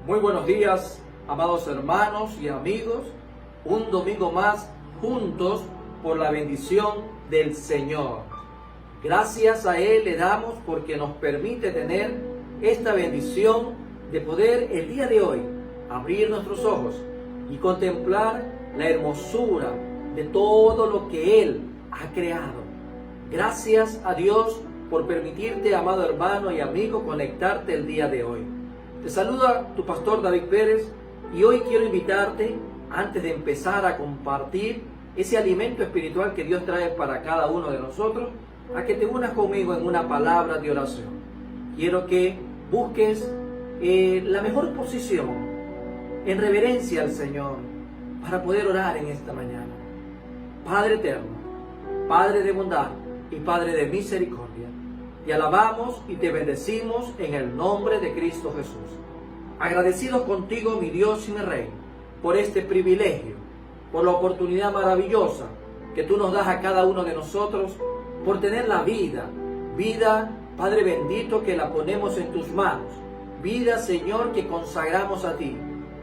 Muy buenos días, amados hermanos y amigos. Un domingo más juntos por la bendición del Señor. Gracias a Él le damos porque nos permite tener esta bendición de poder el día de hoy abrir nuestros ojos y contemplar la hermosura de todo lo que Él ha creado. Gracias a Dios por permitirte, amado hermano y amigo, conectarte el día de hoy. Te saluda tu pastor David Pérez y hoy quiero invitarte, antes de empezar a compartir ese alimento espiritual que Dios trae para cada uno de nosotros, a que te unas conmigo en una palabra de oración. Quiero que busques la mejor posición en reverencia al Señor para poder orar en esta mañana. Padre eterno, Padre de bondad y Padre de misericordia, te alabamos y te bendecimos en el nombre de Cristo Jesús. Agradecidos contigo, mi Dios y mi Rey, por este privilegio, por la oportunidad maravillosa que tú nos das a cada uno de nosotros, por tener la vida, Padre bendito, que la ponemos en tus manos, vida, Señor, que consagramos a ti,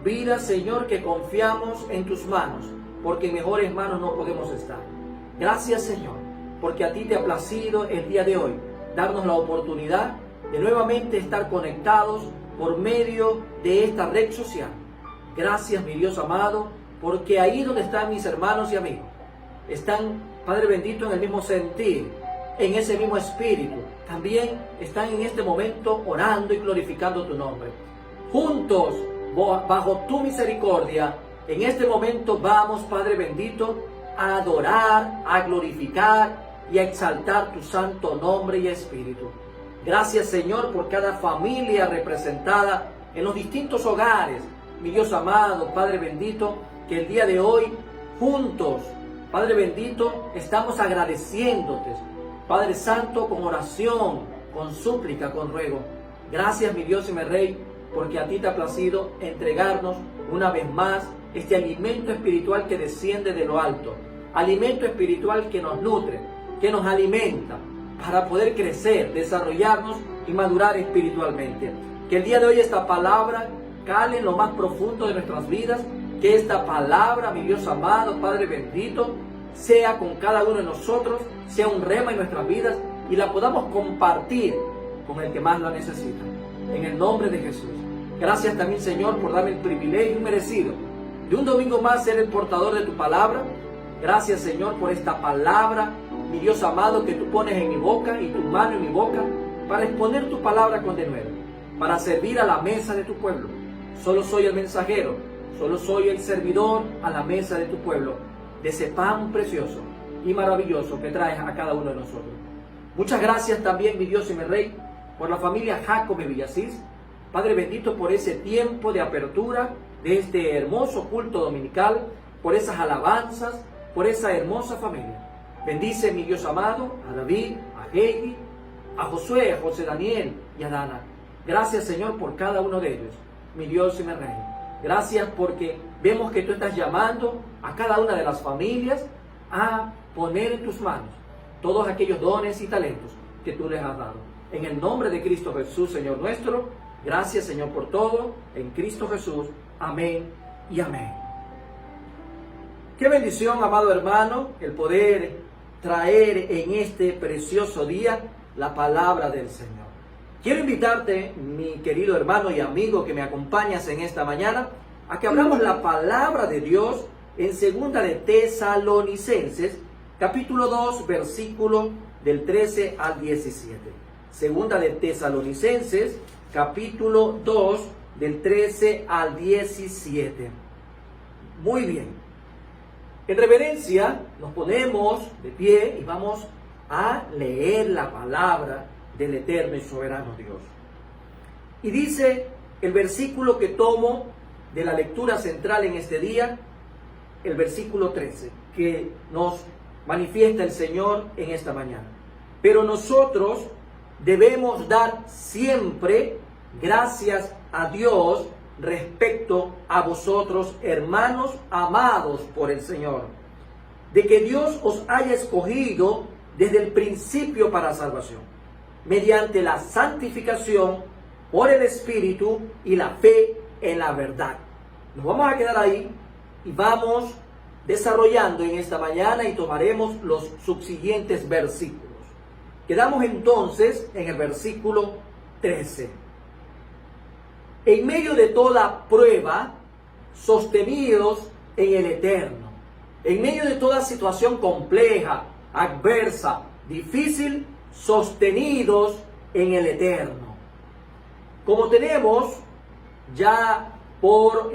vida, Señor, que confiamos en tus manos, porque en mejores manos no podemos estar. Gracias, Señor, porque a ti te ha placido el día de hoy darnos la oportunidad de nuevamente estar conectados por medio de esta red social. Gracias, mi Dios amado, porque ahí donde están mis hermanos y amigos, están, Padre bendito, en el mismo sentir, en ese mismo espíritu. También están en este momento orando y glorificando tu nombre. Juntos, bajo tu misericordia, en este momento vamos, Padre bendito, a adorar, a glorificar y a exaltar tu santo nombre y espíritu. Gracias, Señor, por cada familia representada en los distintos hogares. Mi Dios amado, Padre bendito, que el día de hoy, juntos, Padre bendito, estamos agradeciéndote, Padre Santo, con oración, con súplica, con ruego. Gracias, mi Dios y mi Rey, porque a ti te ha placido entregarnos una vez más este alimento espiritual que desciende de lo alto. Alimento espiritual que nos nutre, que nos alimenta para poder crecer, desarrollarnos y madurar espiritualmente. Que el día de hoy esta palabra cale en lo más profundo de nuestras vidas, que esta palabra, mi Dios amado, Padre bendito, sea con cada uno de nosotros, sea un rema en nuestras vidas y la podamos compartir con el que más la necesita. En el nombre de Jesús. Gracias también, Señor, por darme el privilegio merecido de un domingo más ser el portador de tu palabra. Gracias, Señor, por esta palabra, mi Dios amado, que tú pones en mi boca y tu mano en mi boca para exponer tu palabra con denuedo, para servir a la mesa de tu pueblo. Solo soy el mensajero, solo soy el servidor a la mesa de tu pueblo, de ese pan precioso y maravilloso que traes a cada uno de nosotros. Muchas gracias también, mi Dios y mi Rey, por la familia Jacob de Villasís. Padre bendito, por ese tiempo de apertura de este hermoso culto dominical, por esas alabanzas, por esa hermosa familia. Bendice, mi Dios amado, a David, a Heidi, a Josué, a José Daniel y a Dana. Gracias, Señor, por cada uno de ellos, mi Dios y mi Rey. Gracias porque vemos que tú estás llamando a cada una de las familias a poner en tus manos todos aquellos dones y talentos que tú les has dado. En el nombre de Cristo Jesús, Señor nuestro, gracias, Señor, por todo. En Cristo Jesús, amén y amén. Qué bendición, amado hermano, el poder traer en este precioso día la palabra del Señor. Quiero invitarte, mi querido hermano y amigo que me acompañas en esta mañana, a que abramos la palabra de Dios en 2 de Tesalonicenses, capítulo 2, versículo del 13 al 17. 2 de Tesalonicenses, capítulo 2, del 13 al 17. Muy bien. En reverencia nos ponemos de pie y vamos a leer la palabra del eterno y soberano Dios. Y dice el versículo que tomo de la lectura central en este día, el versículo 13, que nos manifiesta el Señor en esta mañana. Pero nosotros debemos dar siempre gracias a Dios respecto a vosotros, hermanos amados por el Señor, de que Dios os haya escogido desde el principio para salvación, mediante la santificación por el Espíritu y la fe en la verdad. Nos vamos a quedar ahí y vamos desarrollando en esta mañana y tomaremos los subsiguientes versículos. Quedamos entonces en el versículo 13. En medio de toda prueba, sostenidos en el Eterno. En medio de toda situación compleja, adversa, difícil, sostenidos en el Eterno. Como tenemos ya por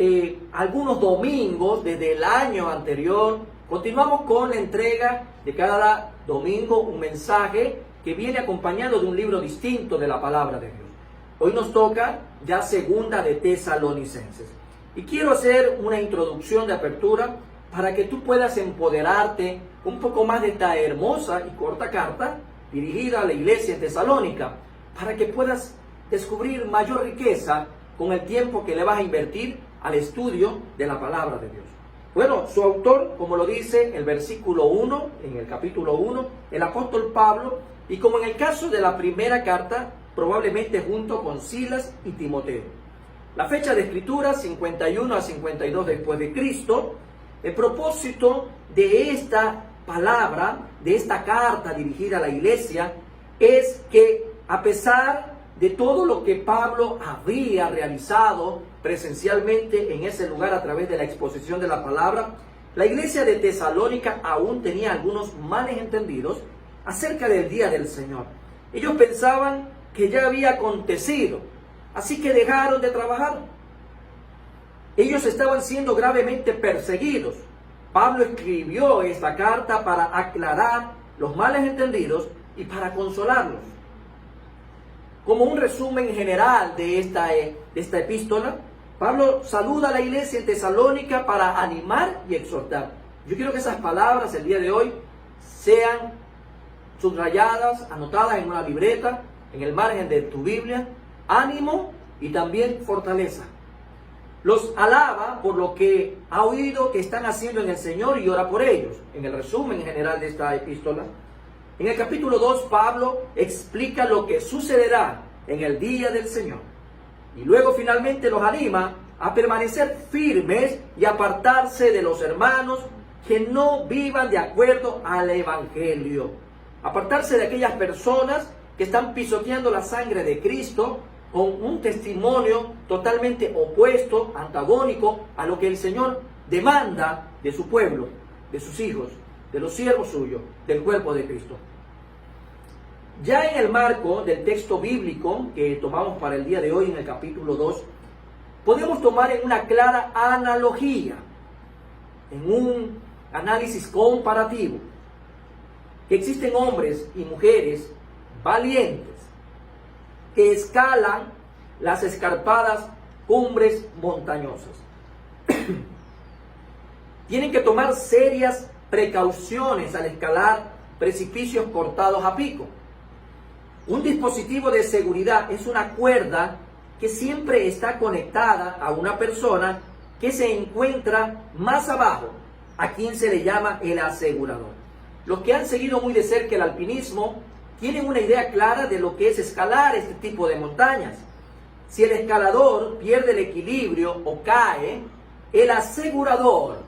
algunos domingos desde el año anterior, continuamos con la entrega de cada domingo un mensaje que viene acompañado de un libro distinto de la palabra de Dios. Hoy nos toca ya segunda de Tesalonicenses. Y quiero hacer una introducción de apertura para que tú puedas empoderarte un poco más de esta hermosa y corta carta dirigida a la iglesia en Tesalónica, para que puedas descubrir mayor riqueza con el tiempo que le vas a invertir al estudio de la palabra de Dios. Bueno, su autor, como lo dice el versículo 1, en el capítulo 1, el apóstol Pablo, y como en el caso de la primera carta, probablemente junto con Silas y Timoteo. La fecha de escritura, 51 a 52 después de Cristo. El propósito de esta palabra, de esta carta dirigida a la iglesia, es que a pesar de todo lo que Pablo había realizado presencialmente en ese lugar a través de la exposición de la palabra, la iglesia de Tesalónica aún tenía algunos males entendidos acerca del día del Señor. Ellos pensaban que ya había acontecido, así que dejaron de trabajar. Ellos estaban siendo gravemente perseguidos. Pablo escribió esta carta para aclarar los males entendidos y para consolarlos. Como un resumen general de esta epístola, Pablo saluda a la iglesia en Tesalónica para animar y exhortar. Yo quiero que esas palabras el día de hoy sean subrayadas, anotadas en una libreta, en el margen de tu Biblia. Ánimo y también fortaleza. Los alaba por lo que ha oído que están haciendo en el Señor y ora por ellos. En el resumen general de esta epístola, en el capítulo 2, Pablo explica lo que sucederá en el día del Señor. Y luego finalmente los anima a permanecer firmes y apartarse de los hermanos que no vivan de acuerdo al Evangelio. Apartarse de aquellas personas que están pisoteando la sangre de Cristo con un testimonio totalmente opuesto, antagónico a lo que el Señor demanda de su pueblo, de sus hijos, de los siervos suyos, del cuerpo de Cristo. Ya en el marco del texto bíblico que tomamos para el día de hoy en el capítulo 2, podemos tomar en una clara analogía, en un análisis comparativo, que existen hombres y mujeres valientes que escalan las escarpadas cumbres montañosas. Tienen que tomar serias precauciones al escalar precipicios cortados a pico. Un dispositivo de seguridad es una cuerda que siempre está conectada a una persona que se encuentra más abajo, a quien se le llama el asegurador. Los que han seguido muy de cerca el alpinismo tienen una idea clara de lo que es escalar este tipo de montañas. Si el escalador pierde el equilibrio o cae, el asegurador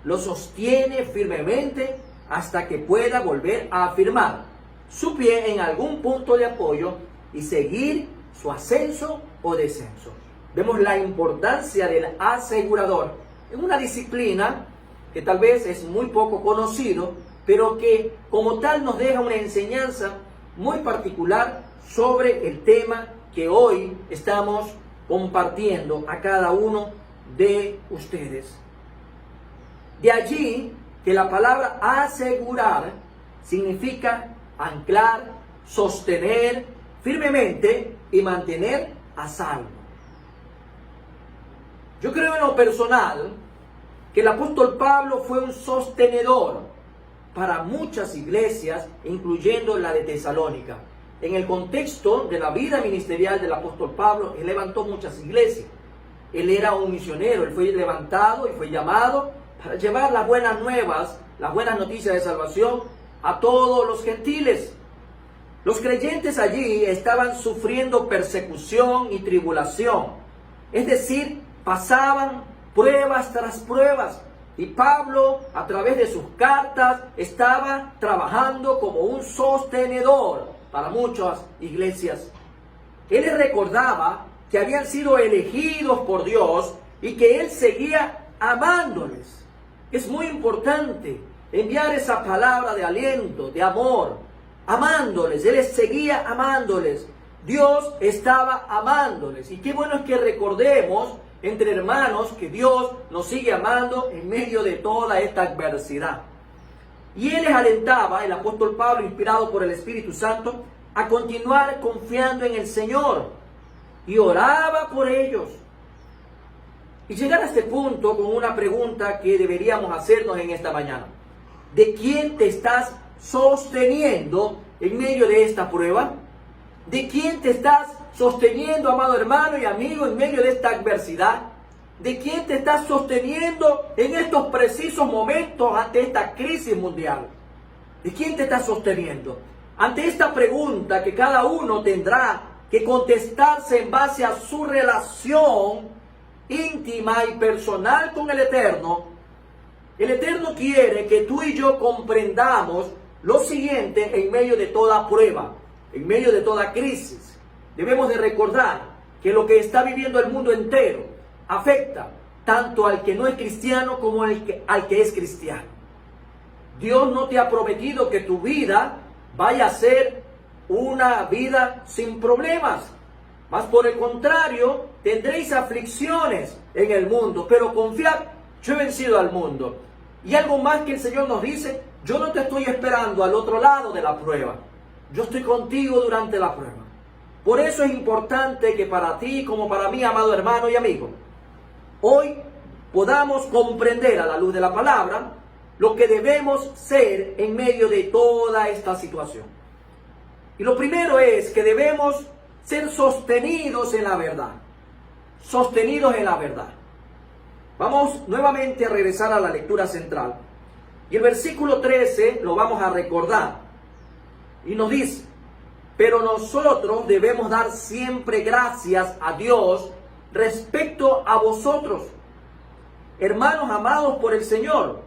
lo sostiene firmemente hasta que pueda volver a afirmar su pie en algún punto de apoyo y seguir su ascenso o descenso. Vemos la importancia del asegurador en una disciplina que tal vez es muy poco conocido, pero que como tal nos deja una enseñanza muy particular sobre el tema que hoy estamos compartiendo a cada uno de ustedes. De allí que la palabra asegurar significa anclar, sostener firmemente y mantener a salvo. Yo creo en lo personal que el apóstol Pablo fue un sostenedor para muchas iglesias, incluyendo la de Tesalónica. En el contexto de la vida ministerial del apóstol Pablo, él levantó muchas iglesias. Él era un misionero, él fue levantado y fue llamado para llevar las buenas nuevas, las buenas noticias de salvación a todos los gentiles. Los creyentes allí estaban sufriendo persecución y tribulación. Es decir, pasaban pruebas tras pruebas. Y Pablo, a través de sus cartas, estaba trabajando como un sostenedor para muchas iglesias. Él les recordaba que habían sido elegidos por Dios y que Él seguía amándoles. Es muy importante enviar esa palabra de aliento, de amor, amándoles. Él seguía amándoles. Dios estaba amándoles. Y qué bueno es que recordemos entre hermanos que Dios nos sigue amando en medio de toda esta adversidad. Y Él les alentaba, el apóstol Pablo, inspirado por el Espíritu Santo, a continuar confiando en el Señor. Y oraba por ellos. Y llegar a este punto con una pregunta que deberíamos hacernos en esta mañana. ¿De quién te estás sosteniendo en medio de esta prueba? ¿De quién te estás sosteniendo, amado hermano y amigo, en medio de esta adversidad? ¿De quién te estás sosteniendo en estos precisos momentos ante esta crisis mundial? ¿De quién te estás sosteniendo? Ante esta pregunta que cada uno tendrá que contestarse en base a su relación íntima y personal con el Eterno quiere que tú y yo comprendamos lo siguiente en medio de toda prueba, en medio de toda crisis. Debemos de recordar que lo que está viviendo el mundo entero afecta tanto al que no es cristiano como al que es cristiano. Dios no te ha prometido que tu vida vaya a ser una vida sin problemas. Mas por el contrario, tendréis aflicciones en el mundo, pero confiad, yo he vencido al mundo. Y algo más que el Señor nos dice: yo no te estoy esperando al otro lado de la prueba. Yo estoy contigo durante la prueba. Por eso es importante que para ti como para mí, amado hermano y amigo, hoy podamos comprender a la luz de la palabra lo que debemos ser en medio de toda esta situación. Y lo primero es que debemos ser sostenidos en la verdad. Sostenidos en la verdad. Vamos nuevamente a regresar a la lectura central. Y el versículo 13 lo vamos a recordar. Y nos dice: pero nosotros debemos dar siempre gracias a Dios respecto a vosotros, hermanos amados por el Señor,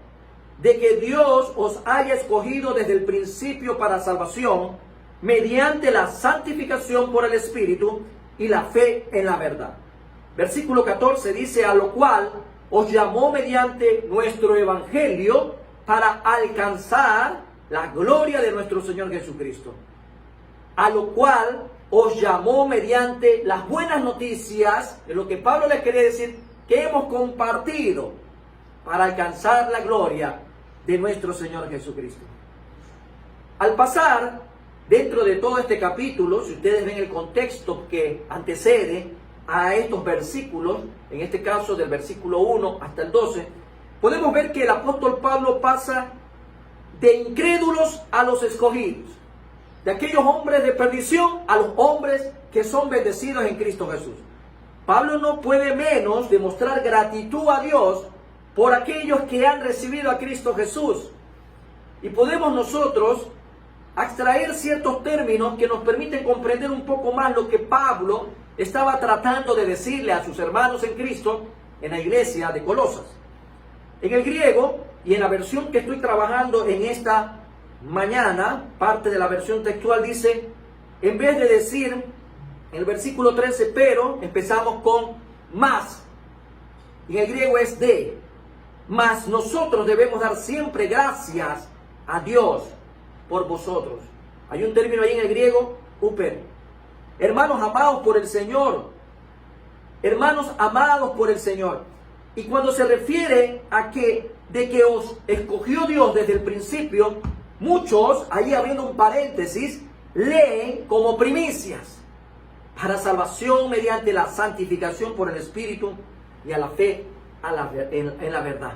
de que Dios os haya escogido desde el principio para salvación, mediante la santificación por el Espíritu y la fe en la verdad. Versículo 14 dice: a lo cual os llamó mediante nuestro evangelio para alcanzar la gloria de nuestro Señor Jesucristo. A lo cual os llamó mediante las buenas noticias, de lo que Pablo les quería decir, que hemos compartido para alcanzar la gloria de nuestro Señor Jesucristo. Al pasar dentro de todo este capítulo, si ustedes ven el contexto que antecede a estos versículos, en este caso del versículo 1 hasta el 12, podemos ver que el apóstol Pablo pasa de incrédulos a los escogidos, de aquellos hombres de perdición a los hombres que son bendecidos en Cristo Jesús. Pablo no puede menos de mostrar gratitud a Dios por aquellos que han recibido a Cristo Jesús. Y podemos nosotros extraer ciertos términos que nos permiten comprender un poco más lo que Pablo estaba tratando de decirle a sus hermanos en Cristo en la iglesia de Colosas. En el griego y en la versión que estoy trabajando en esta mañana, parte de la versión textual dice, en vez de decir en el versículo 13, pero, empezamos con más. En el griego es de. Mas nosotros debemos dar siempre gracias a Dios por vosotros. Hay un término ahí en el griego, uper. Hermanos amados por el Señor. Hermanos amados por el Señor. Y cuando se refiere a que de que os escogió Dios desde el principio, muchos, ahí abriendo un paréntesis, leen como primicias para salvación mediante la santificación por el Espíritu y a la fe en la verdad.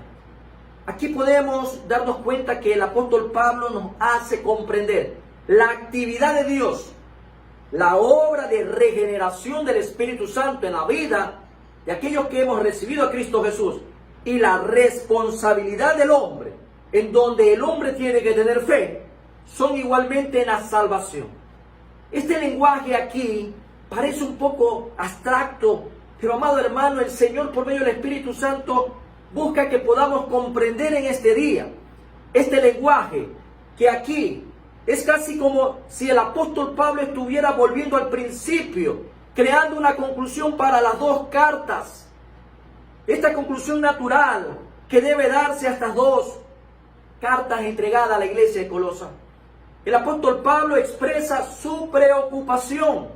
Aquí podemos darnos cuenta que el apóstol Pablo nos hace comprender la actividad de Dios, la obra de regeneración del Espíritu Santo en la vida de aquellos que hemos recibido a Cristo Jesús y la responsabilidad del hombre, en donde el hombre tiene que tener fe, son igualmente en la salvación. Este lenguaje aquí parece un poco abstracto, Pero amado hermano, el Señor por medio del Espíritu Santo busca que podamos comprender en este día este lenguaje que aquí es casi como si el apóstol Pablo estuviera volviendo al principio, creando una conclusión para las dos cartas. Esta conclusión natural que debe darse a estas dos cartas entregadas a la iglesia de Colosas. El apóstol Pablo expresa su preocupación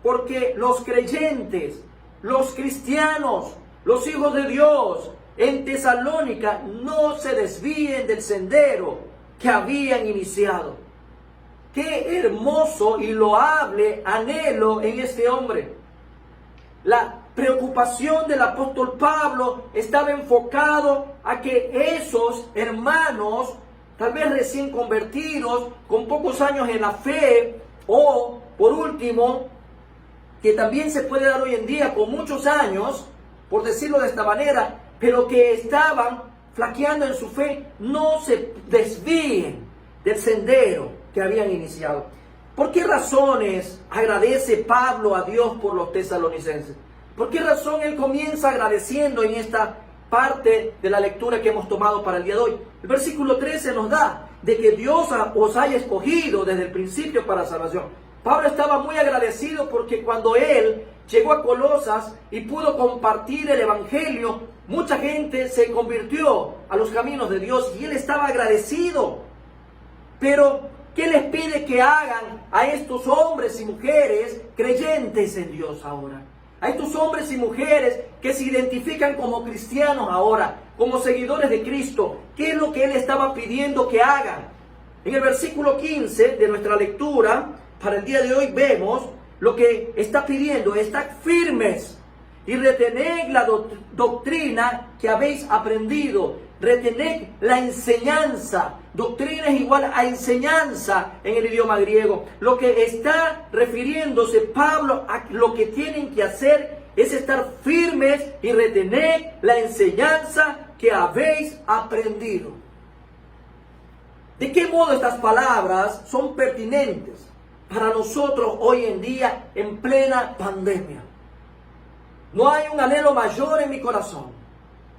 porque los creyentes, los cristianos, los hijos de Dios en Tesalónica no se desvíen del sendero que habían iniciado. Qué hermoso y loable anhelo en este hombre. La preocupación del apóstol Pablo estaba enfocado a que esos hermanos, tal vez recién convertidos, con pocos años en la fe, o por último, que también se puede dar hoy en día con muchos años, por decirlo de esta manera, pero que estaban flaqueando en su fe, no se desvíen del sendero que habían iniciado. ¿Por qué razones agradece Pablo a Dios por los tesalonicenses? ¿Por qué razón él comienza agradeciendo en esta parte de la lectura que hemos tomado para el día de hoy? El versículo 13 nos da de que Dios os haya escogido desde el principio para salvación. Pablo estaba muy agradecido porque cuando él llegó a Colosas y pudo compartir el evangelio, mucha gente se convirtió a los caminos de Dios y él estaba agradecido. Pero ¿qué les pide que hagan a estos hombres y mujeres creyentes en Dios ahora? A estos hombres y mujeres que se identifican como cristianos ahora, como seguidores de Cristo. ¿Qué es lo que él estaba pidiendo que hagan? En el versículo 15 de nuestra lectura, para el día de hoy vemos lo que está pidiendo: estad firmes y retened la doctrina que habéis aprendido. Retened la enseñanza. Doctrina es igual a enseñanza en el idioma griego. Lo que está refiriéndose Pablo a lo que tienen que hacer es estar firmes y retener la enseñanza que habéis aprendido. ¿De qué modo estas palabras son pertinentes para nosotros hoy en día en plena pandemia? No hay un anhelo mayor en mi corazón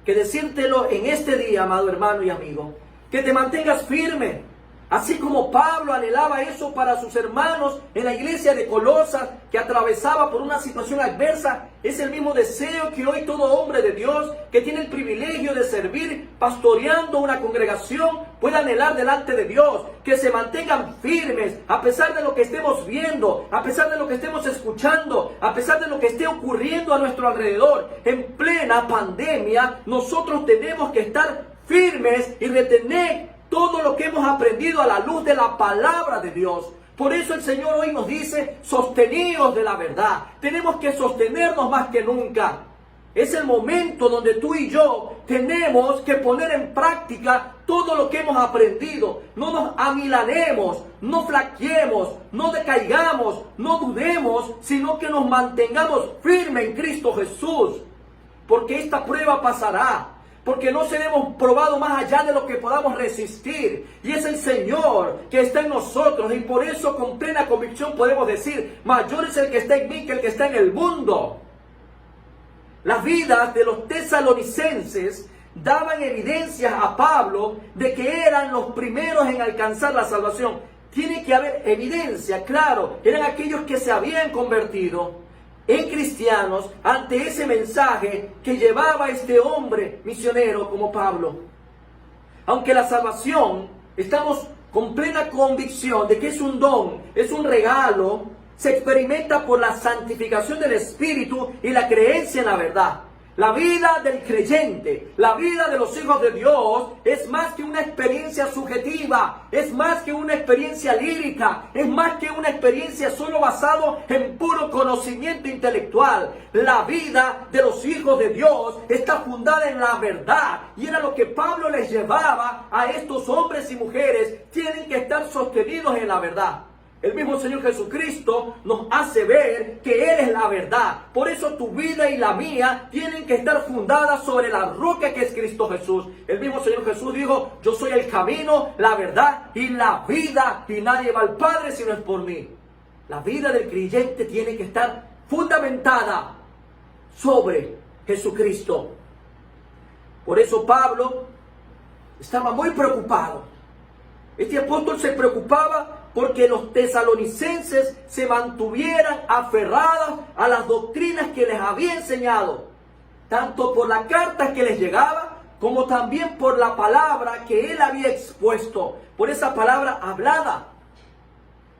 que decírtelo en este día, amado hermano y amigo, que te mantengas firme, así como Pablo anhelaba eso para sus hermanos en la iglesia de Colosas, que atravesaba por una situación adversa. Es el mismo deseo que hoy todo hombre de Dios que tiene el privilegio de servir pastoreando una congregación pueda anhelar delante de Dios, que se mantengan firmes a pesar de lo que estemos viendo, a pesar de lo que estemos escuchando, a pesar de lo que esté ocurriendo a nuestro alrededor. En plena pandemia nosotros tenemos que estar firmes y retener todo lo que hemos aprendido a la luz de la palabra de Dios. Por eso el Señor hoy nos dice: sosteníos de la verdad. Tenemos que sostenernos más que nunca. Es el momento donde tú y yo tenemos que poner en práctica todo lo que hemos aprendido. No nos amilanemos, no flaqueemos, no decaigamos, no dudemos, sino que nos mantengamos firmes en Cristo Jesús. Porque esta prueba pasará. Porque no seremos probados más allá de lo que podamos resistir. Y es el Señor que está en nosotros. Y por eso con plena convicción podemos decir: mayor es el que está en mí que el que está en el mundo. Las vidas de los tesalonicenses daban evidencias a Pablo de que eran los primeros en alcanzar la salvación. Tiene que haber evidencia, claro. Eran aquellos que se habían convertido en cristianos ante ese mensaje que llevaba este hombre misionero como Pablo. Aunque la salvación, estamos con plena convicción de que es un don, es un regalo, se experimenta por la santificación del Espíritu y la creencia en la verdad. La vida del creyente, la vida de los hijos de Dios es más que una experiencia subjetiva, es más que una experiencia lírica, es más que una experiencia solo basado en puro conocimiento intelectual. La vida de los hijos de Dios está fundada en la verdad, y era lo que Pablo les llevaba a estos hombres y mujeres. Tienen que estar sostenidos en la verdad. El mismo Señor Jesucristo nos hace ver que Él es la verdad. Por eso tu vida y la mía tienen que estar fundadas sobre la roca que es Cristo Jesús. El mismo Señor Jesús dijo: yo soy el camino, la verdad y la vida, y nadie va al Padre si no es por mí. La vida del creyente tiene que estar fundamentada sobre Jesucristo. Por eso Pablo estaba muy preocupado. Este apóstol se preocupaba porque los tesalonicenses se mantuvieran aferrados a las doctrinas que les había enseñado, tanto por la carta que les llegaba, como también por la palabra que él había expuesto, por esa palabra hablada.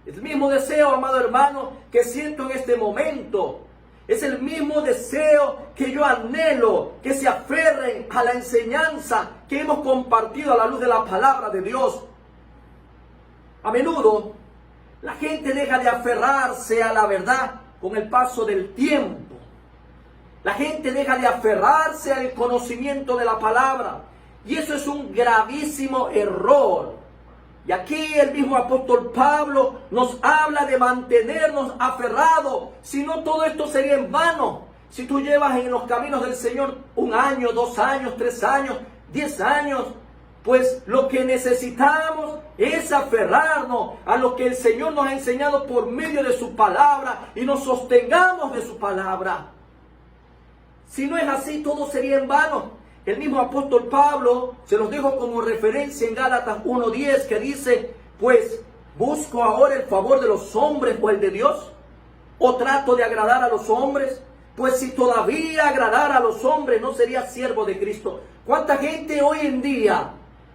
El mismo deseo, amado hermano, que siento en este momento, es el mismo deseo que yo anhelo, que se aferren a la enseñanza que hemos compartido a la luz de la palabra de Dios. A menudo, la gente deja de aferrarse a la verdad con el paso del tiempo. La gente deja de aferrarse al conocimiento de la palabra. Y eso es un gravísimo error. Y aquí el mismo apóstol Pablo nos habla de mantenernos aferrados. Si no, todo esto sería en vano. Si tú llevas en los caminos del Señor 1 año, 2 años, 3 años, 10 años, pues lo que necesitamos es aferrarnos a lo que el Señor nos ha enseñado por medio de su palabra y nos sostengamos de su palabra. Si no es así, todo sería en vano. El mismo apóstol Pablo se los dejo como referencia en Gálatas 1:10, que dice: pues, ¿busco ahora el favor de los hombres o el de Dios? ¿O trato de agradar a los hombres? Pues si todavía agradara a los hombres, no sería siervo de Cristo. ¿Cuánta gente hoy en día,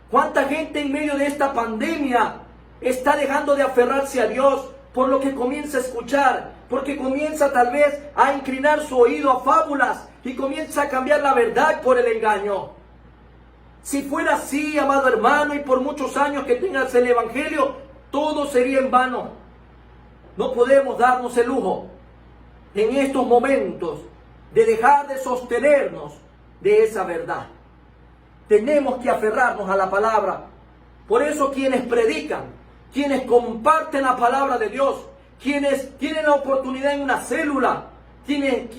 cuánta gente en medio de esta pandemia está dejando de aferrarse a Dios por lo que comienza a escuchar? Porque comienza tal vez a inclinar su oído a fábulas y comienza a cambiar la verdad por el engaño. Si fuera así, amado hermano, y por muchos años que tengas el Evangelio, todo sería en vano. No podemos darnos el lujo en estos momentos de dejar de sostenernos de esa verdad. Tenemos que aferrarnos a la palabra. Por eso quienes predican, quienes comparten la palabra de Dios, quienes tienen la oportunidad en una célula, quienes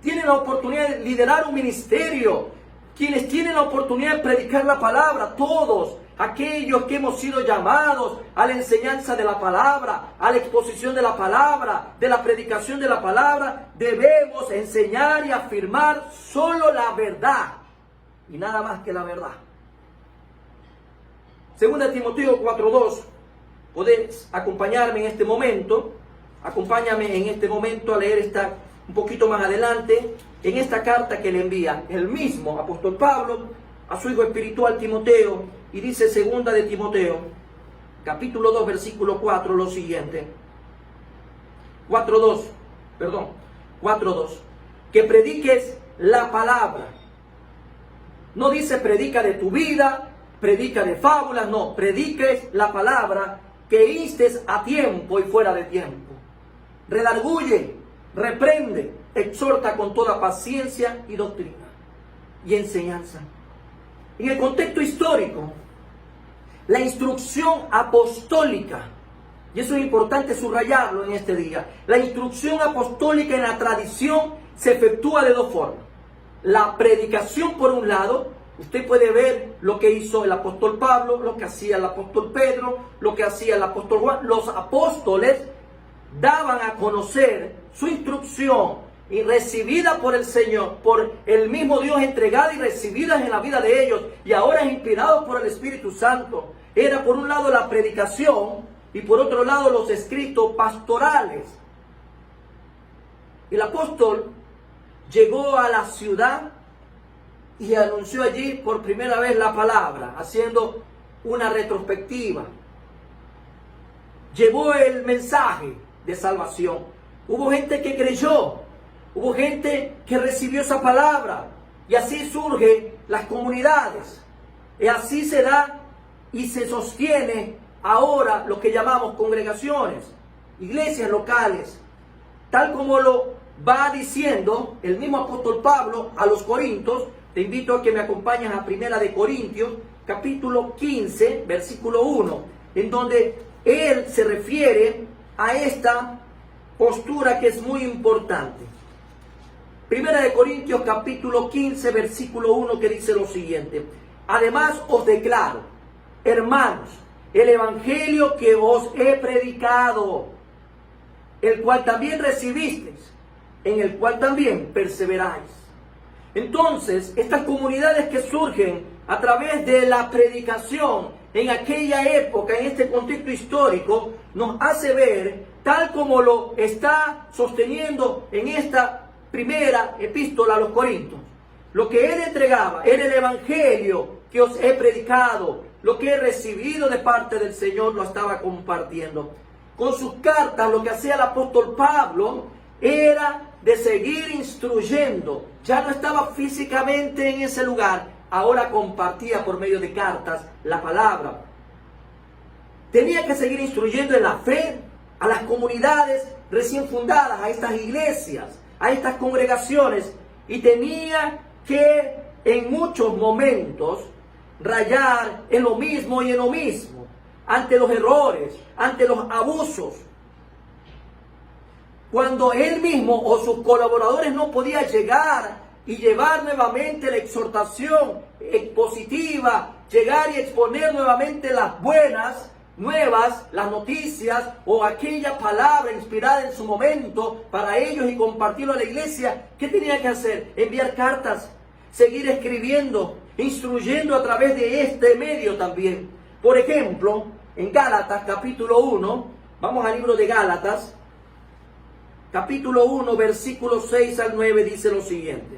tienen la oportunidad de liderar un ministerio, quienes tienen la oportunidad de predicar la palabra, todos aquellos que hemos sido llamados a la enseñanza de la palabra, a la exposición de la palabra, de la predicación de la palabra, debemos enseñar y afirmar solo la verdad y nada más que la verdad. Segunda Timoteo 4:2, podés acompañarme en este momento, acompáñame en este momento a leer un poquito más adelante, en esta carta que le envía el mismo apóstol Pablo a su hijo espiritual Timoteo, y dice segunda de Timoteo, capítulo 2, versículo 4, lo siguiente. 4:2, que prediques la palabra. No dice predica de tu vida, predica de fábulas, no, prediques la palabra, que instes a tiempo y fuera de tiempo. Redarguye, reprende, exhorta con toda paciencia y doctrina y enseñanza. En el contexto histórico, la instrucción apostólica, y eso es importante subrayarlo en este día, la instrucción apostólica en la tradición se efectúa de 2 formas. La predicación, por un lado, usted puede ver lo que hizo el apóstol Pablo, lo que hacía el apóstol Pedro, lo que hacía el apóstol Juan. Los apóstoles daban a conocer su instrucción y recibida por el Señor, por el mismo Dios, entregada y recibida en la vida de ellos, y ahora inspirados por el Espíritu Santo. Era por un lado la predicación y por otro lado los escritos pastorales. El apóstol llegó a la ciudad y anunció allí por primera vez la palabra, haciendo una retrospectiva. Llevó el mensaje de salvación. Hubo gente que creyó, hubo gente que recibió esa palabra, y así surgen las comunidades. Y así se da y se sostiene ahora lo que llamamos congregaciones, iglesias locales, tal como lo va diciendo el mismo apóstol Pablo a los Corintios. Te invito a que me acompañes a Primera de Corintios, capítulo 15, versículo 1, en donde él se refiere a esta postura que es muy importante. Primera de Corintios, capítulo 15, versículo 1, que dice lo siguiente: además os declaro, hermanos, el evangelio que os he predicado, el cual también recibisteis, en el cual también perseveráis. Entonces, estas comunidades que surgen a través de la predicación en aquella época, en este contexto histórico, nos hace ver, tal como lo está sosteniendo en esta primera epístola a los Corintios, lo que él entregaba era el evangelio que os he predicado, lo que he recibido de parte del Señor lo estaba compartiendo. Con sus cartas, lo que hacía el apóstol Pablo era de seguir instruyendo. Ya no estaba físicamente en ese lugar, ahora compartía por medio de cartas la palabra. Tenía que seguir instruyendo en la fe a las comunidades recién fundadas, a estas iglesias, a estas congregaciones, y tenía que en muchos momentos rayar en lo mismo y en lo mismo, ante los errores, ante los abusos. Cuando él mismo o sus colaboradores no podían llegar y llevar nuevamente la exhortación positiva, llegar y exponer nuevamente las buenas nuevas, las noticias o aquella palabra inspirada en su momento para ellos y compartirlo a la iglesia, ¿qué tenía que hacer? Enviar cartas, seguir escribiendo, instruyendo a través de este medio también. Por ejemplo, en Gálatas capítulo 1, vamos al libro de Gálatas, capítulo 1, versículos 6 al 9, dice lo siguiente.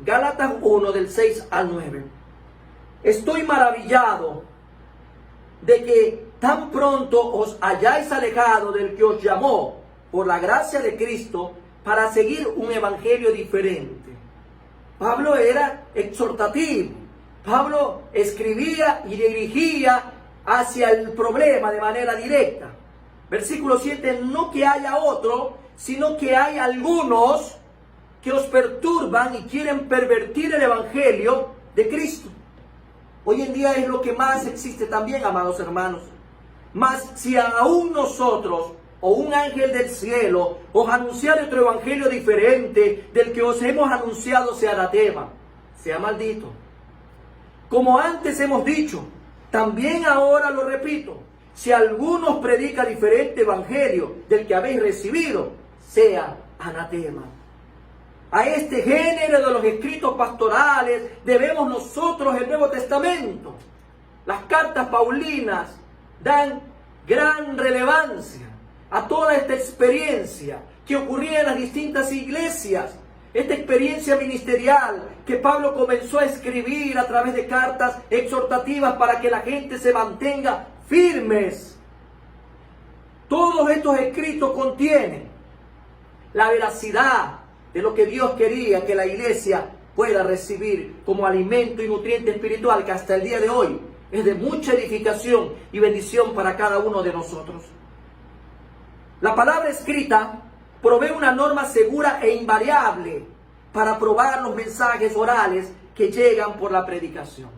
Gálatas 1, del 6 al 9. Estoy maravillado de que tan pronto os hayáis alejado del que os llamó por la gracia de Cristo para seguir un evangelio diferente. Pablo era exhortativo. Pablo escribía y dirigía hacia el problema de manera directa. Versículo 7, no que haya otro, sino que hay algunos que os perturban y quieren pervertir el evangelio de Cristo. Hoy en día es lo que más existe también, amados hermanos. Mas si aún nosotros o un ángel del cielo os anunciare otro evangelio diferente del que os hemos anunciado, sea anatema, sea maldito. Como antes hemos dicho, también ahora lo repito, si alguno os predica diferente evangelio del que habéis recibido, sea anatema. A este género de los escritos pastorales debemos nosotros el Nuevo Testamento. Las cartas paulinas dan gran relevancia a toda esta experiencia que ocurría en las distintas iglesias. Esta experiencia ministerial que Pablo comenzó a escribir a través de cartas exhortativas para que la gente se mantenga firmes. Todos estos escritos contienen la veracidad de lo que Dios quería que la iglesia pueda recibir como alimento y nutriente espiritual, que hasta el día de hoy es de mucha edificación y bendición para cada uno de nosotros. La palabra escrita provee una norma segura e invariable para probar los mensajes orales que llegan por la predicación.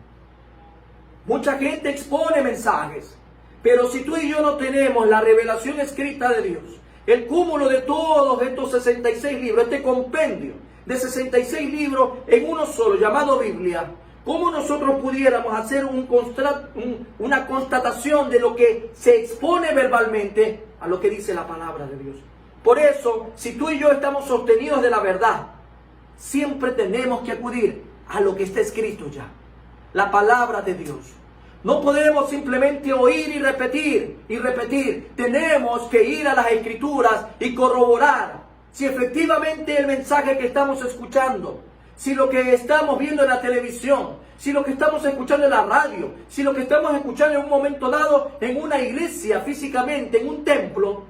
Mucha gente expone mensajes, pero si tú y yo no tenemos la revelación escrita de Dios, el cúmulo de todos estos 66 libros, este compendio de 66 libros en uno solo, llamado Biblia, ¿cómo nosotros pudiéramos hacer una constatación de lo que se expone verbalmente a lo que dice la palabra de Dios? Por eso, si tú y yo estamos sostenidos de la verdad, siempre tenemos que acudir a lo que está escrito ya, la palabra de Dios. No podemos simplemente oír y repetir. Tenemos que ir a las Escrituras y corroborar si efectivamente el mensaje que estamos escuchando, si lo que estamos viendo en la televisión, si lo que estamos escuchando en la radio, si lo que estamos escuchando en un momento dado en una iglesia físicamente, en un templo,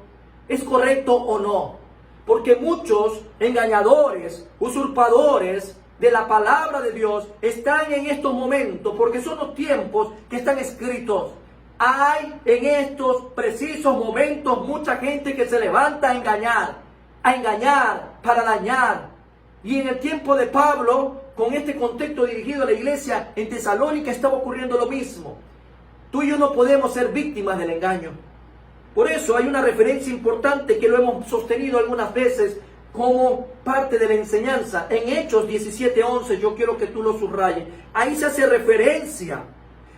es correcto o no. Porque muchos engañadores, usurpadores de la palabra de Dios están en estos momentos, porque son los tiempos que están escritos. Hay en estos precisos momentos mucha gente que se levanta a engañar para dañar. Y en el tiempo de Pablo, con este contexto dirigido a la iglesia en Tesalónica, estaba ocurriendo lo mismo. Tú y yo no podemos ser víctimas del engaño. Por eso hay una referencia importante que lo hemos sostenido algunas veces como parte de la enseñanza. En Hechos 17:11, yo quiero que tú lo subrayes. Ahí se hace referencia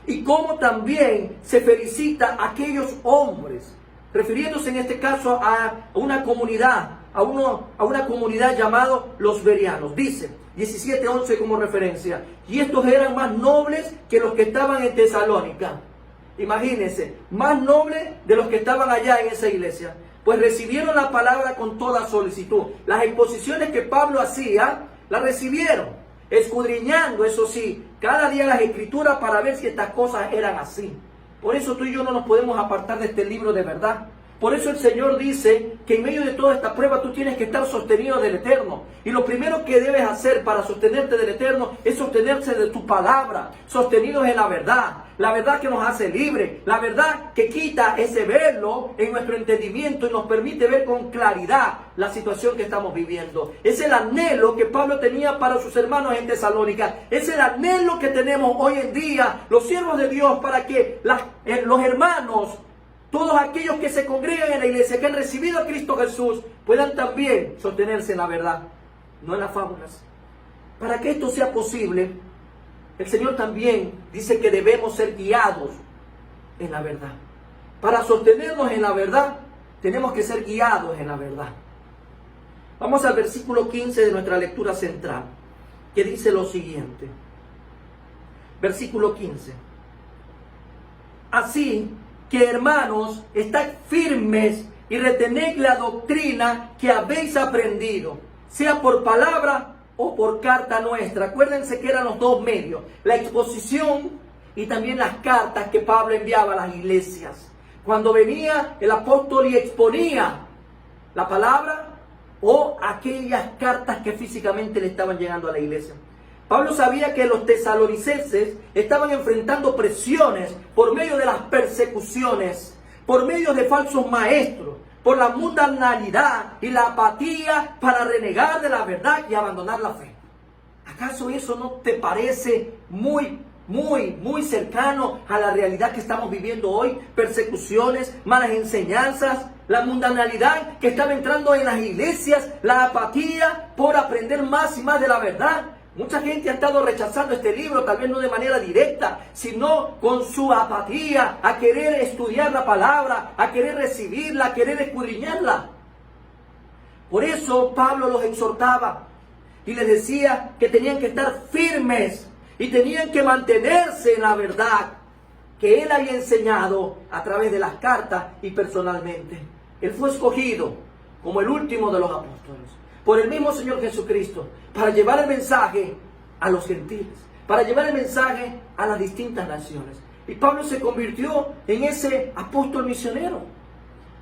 y cómo también se felicita a aquellos hombres, refiriéndose en este caso a una comunidad a una comunidad llamada los Bereanos. Dice 17:11 como referencia. Y estos eran más nobles que los que estaban en Tesalónica. Imagínense, más nobles de los que estaban allá en esa iglesia. Pues recibieron la palabra con toda solicitud. Las exposiciones que Pablo hacía, las recibieron, escudriñando, eso sí, cada día las escrituras para ver si estas cosas eran así. Por eso tú y yo no nos podemos apartar de este libro de verdad. Por eso el Señor dice que en medio de toda esta prueba tú tienes que estar sostenido del Eterno. Y lo primero que debes hacer para sostenerte del Eterno es sostenerse de tu palabra, sostenidos en la verdad que nos hace libres, la verdad que quita ese velo en nuestro entendimiento y nos permite ver con claridad la situación que estamos viviendo. Es el anhelo que Pablo tenía para sus hermanos en Tesalónica. Es el anhelo que tenemos hoy en día los siervos de Dios para que los hermanos, todos aquellos que se congregan en la iglesia, que han recibido a Cristo Jesús, puedan también sostenerse en la verdad, no en las fábulas. Para que esto sea posible, el Señor también dice que debemos ser guiados en la verdad. Para sostenernos en la verdad, tenemos que ser guiados en la verdad. Vamos al versículo 15 de nuestra lectura central, que dice lo siguiente. Versículo 15. Así que, hermanos, estad firmes y retened la doctrina que habéis aprendido, sea por palabra o por carta nuestra. Acuérdense que eran los dos medios, la exposición y también las cartas que Pablo enviaba a las iglesias. Cuando venía el apóstol y exponía la palabra o aquellas cartas que físicamente le estaban llegando a la iglesia. Pablo sabía que los tesalonicenses estaban enfrentando presiones por medio de las persecuciones, por medio de falsos maestros, por la mundanalidad y la apatía para renegar de la verdad y abandonar la fe. ¿Acaso eso no te parece muy cercano a la realidad que estamos viviendo hoy? Persecuciones, malas enseñanzas, la mundanalidad que estaba entrando en las iglesias, la apatía por aprender más y más de la verdad. Mucha gente ha estado rechazando este libro, tal vez no de manera directa, sino con su apatía a querer estudiar la palabra, a querer recibirla, a querer escudriñarla. Por eso Pablo los exhortaba y les decía que tenían que estar firmes y tenían que mantenerse en la verdad que él había enseñado a través de las cartas y personalmente. Él fue escogido como el último de los apóstoles por el mismo Señor Jesucristo, para llevar el mensaje a los gentiles, para llevar el mensaje a las distintas naciones. Y Pablo se convirtió en ese apóstol misionero.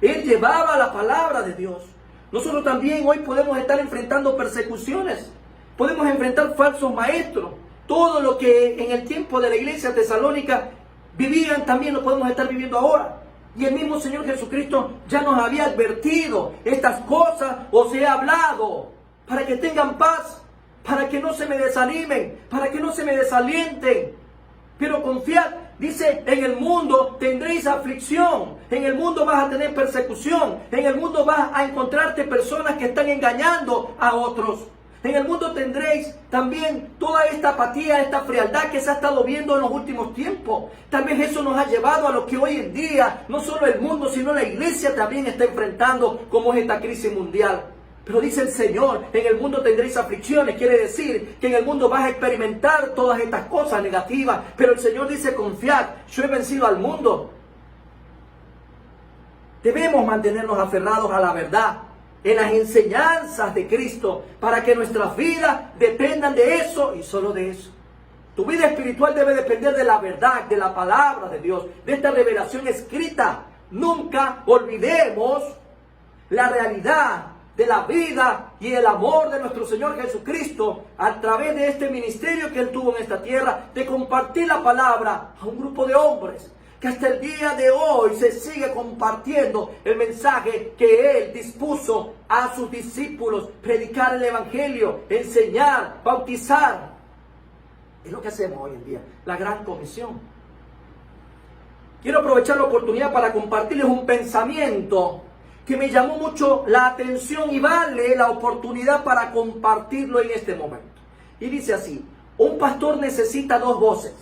Él llevaba la palabra de Dios. Nosotros también hoy podemos estar enfrentando persecuciones, podemos enfrentar falsos maestros. Todo lo que en el tiempo de la iglesia tesalónica vivían, también lo podemos estar viviendo ahora. Y el mismo Señor Jesucristo ya nos había advertido estas cosas, os he hablado, para que tengan paz, para que no se me desanimen, para que no se me desalienten. Pero confiad, dice, en el mundo tendréis aflicción, en el mundo vas a tener persecución, en el mundo vas a encontrarte personas que están engañando a otros. En el mundo tendréis también toda esta apatía, esta frialdad que se ha estado viendo en los últimos tiempos. Tal vez eso nos ha llevado a lo que hoy en día, no solo el mundo, sino la iglesia también está enfrentando, como es esta crisis mundial. Pero dice el Señor, en el mundo tendréis aflicciones. Quiere decir que en el mundo vas a experimentar todas estas cosas negativas. Pero el Señor dice, confiad, yo he vencido al mundo. Debemos mantenernos aferrados a la verdad, en las enseñanzas de Cristo, para que nuestras vidas dependan de eso y solo de eso. Tu vida espiritual debe depender de la verdad, de la palabra de Dios, de esta revelación escrita. Nunca olvidemos la realidad de la vida y el amor de nuestro Señor Jesucristo a través de este ministerio que Él tuvo en esta tierra, de compartir la palabra a un grupo de hombres, que hasta el día de hoy se sigue compartiendo el mensaje que Él dispuso a sus discípulos, predicar el Evangelio, enseñar, bautizar. Es lo que hacemos hoy en día, la gran comisión. Quiero aprovechar la oportunidad para compartirles un pensamiento que me llamó mucho la atención y vale la oportunidad para compartirlo en este momento. Y dice así: un pastor necesita dos voces.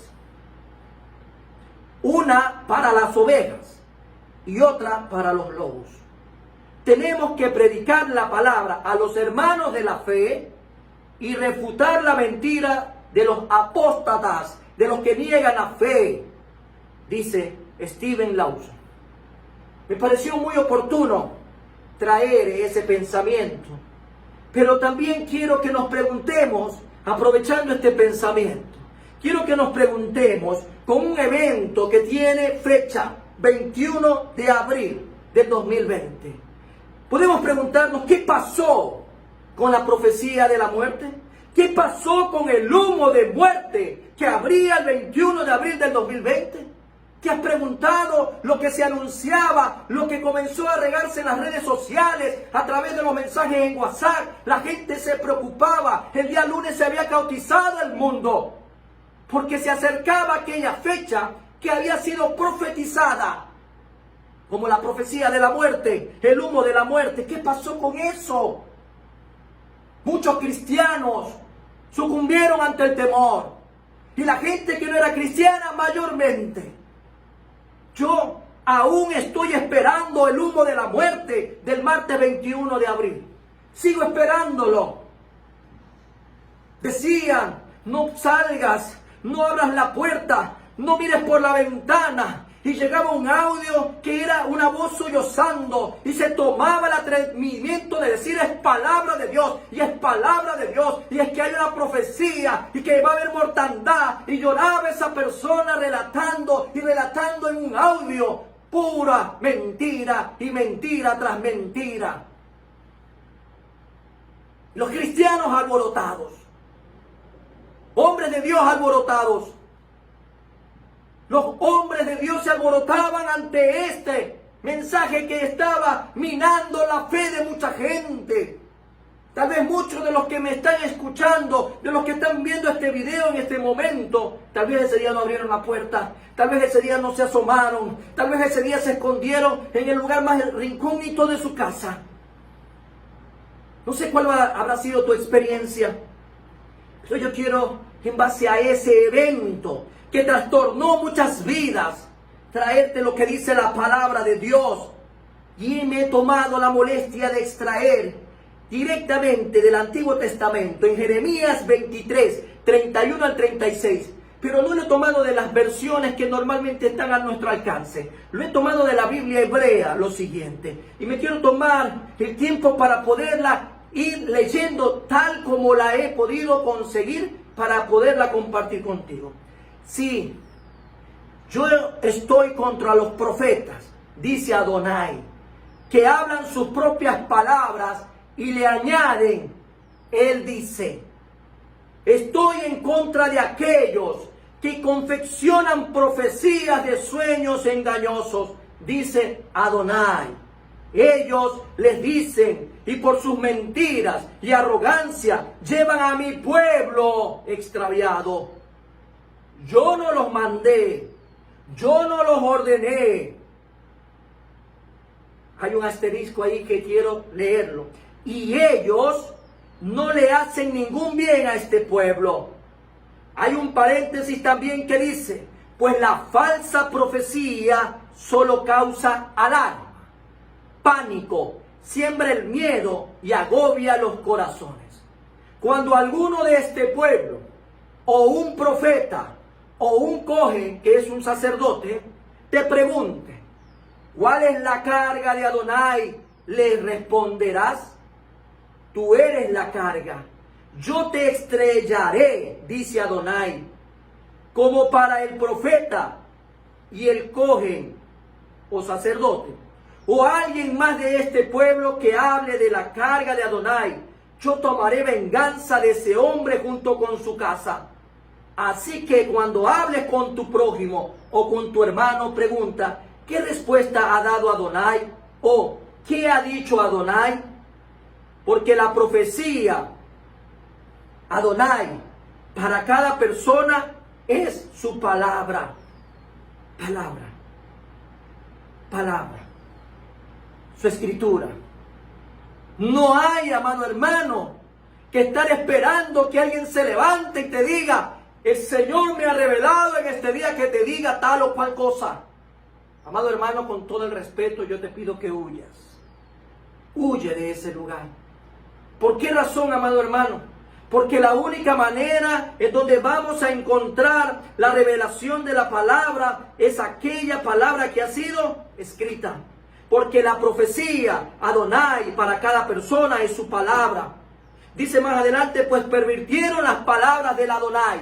Una para las ovejas y otra para los lobos. tenemos que predicar la palabra a los hermanos de la fe y refutar la mentira de los apóstatas, de los que niegan la fe, dice Stephen Lawson. Me pareció muy oportuno traer ese pensamiento, pero también quiero que nos preguntemos, aprovechando este pensamiento, quiero que nos preguntemos con un evento que tiene fecha 21 de abril del 2020. Podemos preguntarnos qué pasó con la profecía de la muerte. ¿Qué pasó con el humo de muerte que abría el 21 de abril del 2020? ¿Te has preguntado lo que se anunciaba, lo que comenzó a regarse en las redes sociales, a través de los mensajes en WhatsApp? La gente se preocupaba. El día lunes se había caotizado el mundo, porque se acercaba aquella fecha que había sido profetizada, como la profecía de la muerte, el humo de la muerte. ¿Qué pasó con eso? Muchos cristianos sucumbieron ante el temor, y la gente que no era cristiana mayormente. Yo aún estoy esperando el humo de la muerte del martes 21 de abril. Sigo esperándolo. Decían, no salgas, no abras la puerta, no mires por la ventana. Y llegaba un audio que era una voz sollozando y se tomaba el atrevimiento de decir: es palabra de Dios, y es palabra de Dios, y es que hay una profecía y que va a haber mortandad. Y lloraba esa persona relatando y relatando en un audio pura mentira y mentira tras mentira. Los cristianos alborotados, hombres de Dios alborotados. Los hombres de Dios se alborotaban ante este mensaje que estaba minando la fe de mucha gente. Tal vez muchos de los que me están escuchando, de los que están viendo este video en este momento, tal vez ese día no abrieron la puerta, tal vez ese día no se asomaron, tal vez ese día se escondieron en el lugar más rincónito de su casa. No sé cuál habrá sido tu experiencia, pero yo quiero, en base a ese evento que trastornó muchas vidas, traerte lo que dice la palabra de Dios. Y me he tomado la molestia de extraer directamente del Antiguo Testamento, en Jeremías 23, 31 al 36. Pero no lo he tomado de las versiones que normalmente están a nuestro alcance. Lo he tomado de la Biblia hebrea, lo siguiente. Y me quiero tomar el tiempo para poderla ir leyendo tal como la he podido conseguir, para poderla compartir contigo. Sí, yo estoy contra los profetas, dice Adonai, que hablan sus propias palabras y le añaden, él dice. Estoy en contra de aquellos que confeccionan profecías de sueños engañosos, dice Adonai. Ellos les dicen, y por sus mentiras y arrogancia llevan a mi pueblo extraviado. Yo no los mandé, yo no los ordené. Hay un asterisco ahí que quiero leerlo. Y ellos no le hacen ningún bien a este pueblo. Hay un paréntesis también que dice, pues la falsa profecía solo causa alarma, pánico, siembra el miedo y agobia los corazones. Cuando alguno de este pueblo, o un profeta, o un cohen, que es un sacerdote, te pregunte, ¿cuál es la carga de Adonai?, le responderás, tú eres la carga. Yo te estrellaré, dice Adonai, como para el profeta y el cohen o sacerdote, o alguien más de este pueblo que hable de la carga de Adonai. Yo tomaré venganza de ese hombre junto con su casa. Así que cuando hables con tu prójimo o con tu hermano, pregunta, ¿qué respuesta ha dado Adonai? O ¿qué ha dicho Adonai? Porque la profecía Adonai para cada persona es su palabra. Palabra. Palabra. Su escritura. No hay, amado hermano, que estar esperando que alguien se levante y te diga, el Señor me ha revelado en este día que te diga tal o cual cosa. Amado hermano, con todo el respeto, yo te pido que huyas. Huye de ese lugar. ¿Por qué razón, amado hermano? Porque la única manera en donde vamos a encontrar la revelación de la palabra es aquella palabra que ha sido escrita. Porque la profecía, Adonai, para cada persona es su palabra. Dice más adelante, pues pervirtieron las palabras del Adonai.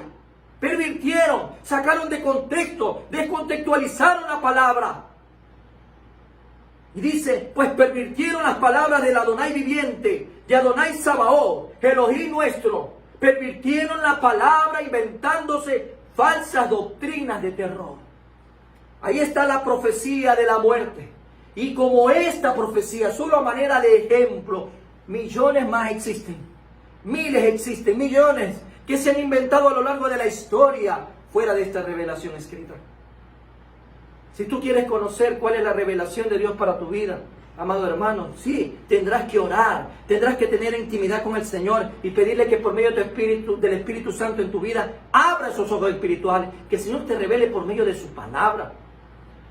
Pervirtieron, sacaron de contexto, descontextualizaron la palabra. Y dice, pues pervirtieron las palabras del Adonai viviente, de Adonai Sabaoth, Elohim nuestro. Pervirtieron la palabra inventándose falsas doctrinas de terror. Ahí está la profecía de la muerte. Y como esta profecía, solo a manera de ejemplo, millones más existen. Miles existen, millones que se han inventado a lo largo de la historia fuera de esta revelación escrita. Si tú quieres conocer cuál es la revelación de Dios para tu vida, amado hermano, sí, tendrás que orar, tendrás que tener intimidad con el Señor y pedirle que por medio del Espíritu Santo en tu vida abra esos ojos espirituales, que el Señor te revele por medio de su palabra.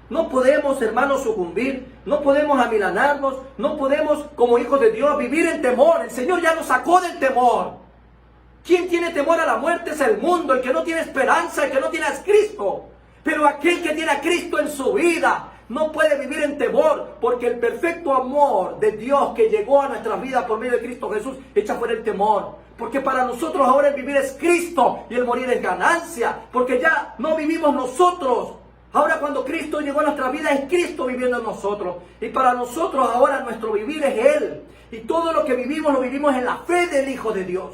No podemos, hermanos, sucumbir, no podemos amilanarnos, no podemos, como hijos de Dios, vivir en temor. El Señor ya nos sacó del temor. ¿Quién tiene temor a la muerte? Es el mundo, el que no tiene esperanza, el que no tiene a Cristo. Pero aquel que tiene a Cristo en su vida no puede vivir en temor, porque el perfecto amor de Dios que llegó a nuestras vidas por medio de Cristo Jesús echa fuera el temor. Porque para nosotros ahora el vivir es Cristo y el morir es ganancia, porque ya no vivimos nosotros. Ahora cuando Cristo llegó a nuestra vida es Cristo viviendo en nosotros. Y para nosotros ahora nuestro vivir es Él. Y todo lo que vivimos lo vivimos en la fe del Hijo de Dios.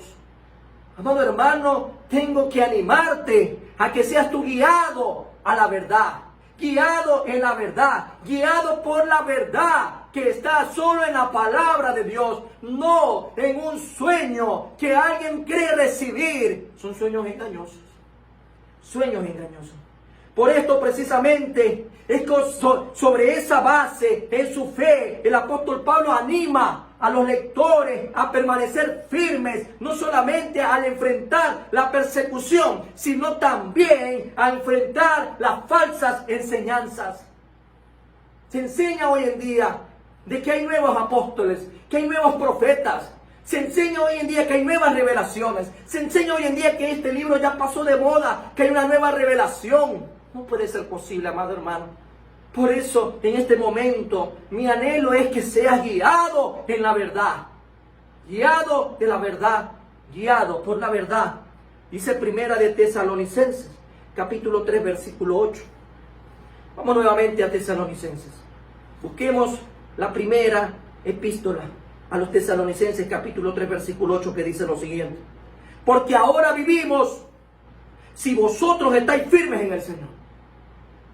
Amado hermano, tengo que animarte a que seas tú guiado a la verdad. Guiado en la verdad. Guiado por la verdad que está solo en la palabra de Dios. No en un sueño que alguien cree recibir. Son sueños engañosos. Sueños engañosos. Por esto precisamente es que sobre esa base, en su fe, el apóstol Pablo anima a los lectores a permanecer firmes, no solamente al enfrentar la persecución, sino también a enfrentar las falsas enseñanzas. Se enseña hoy en día de que hay nuevos apóstoles, que hay nuevos profetas. Se enseña hoy en día que hay nuevas revelaciones. Se enseña hoy en día que este libro ya pasó de moda, que hay una nueva revelación. No puede ser posible, amado hermano. Por eso, en este momento, mi anhelo es que seas guiado en la verdad. Guiado de la verdad. Guiado por la verdad. Dice Primera de Tesalonicenses, capítulo 3, versículo 8. Vamos nuevamente a Tesalonicenses. Busquemos la primera epístola a los Tesalonicenses, capítulo 3, versículo 8, que dice lo siguiente. Porque ahora vivimos si vosotros estáis firmes en el Señor.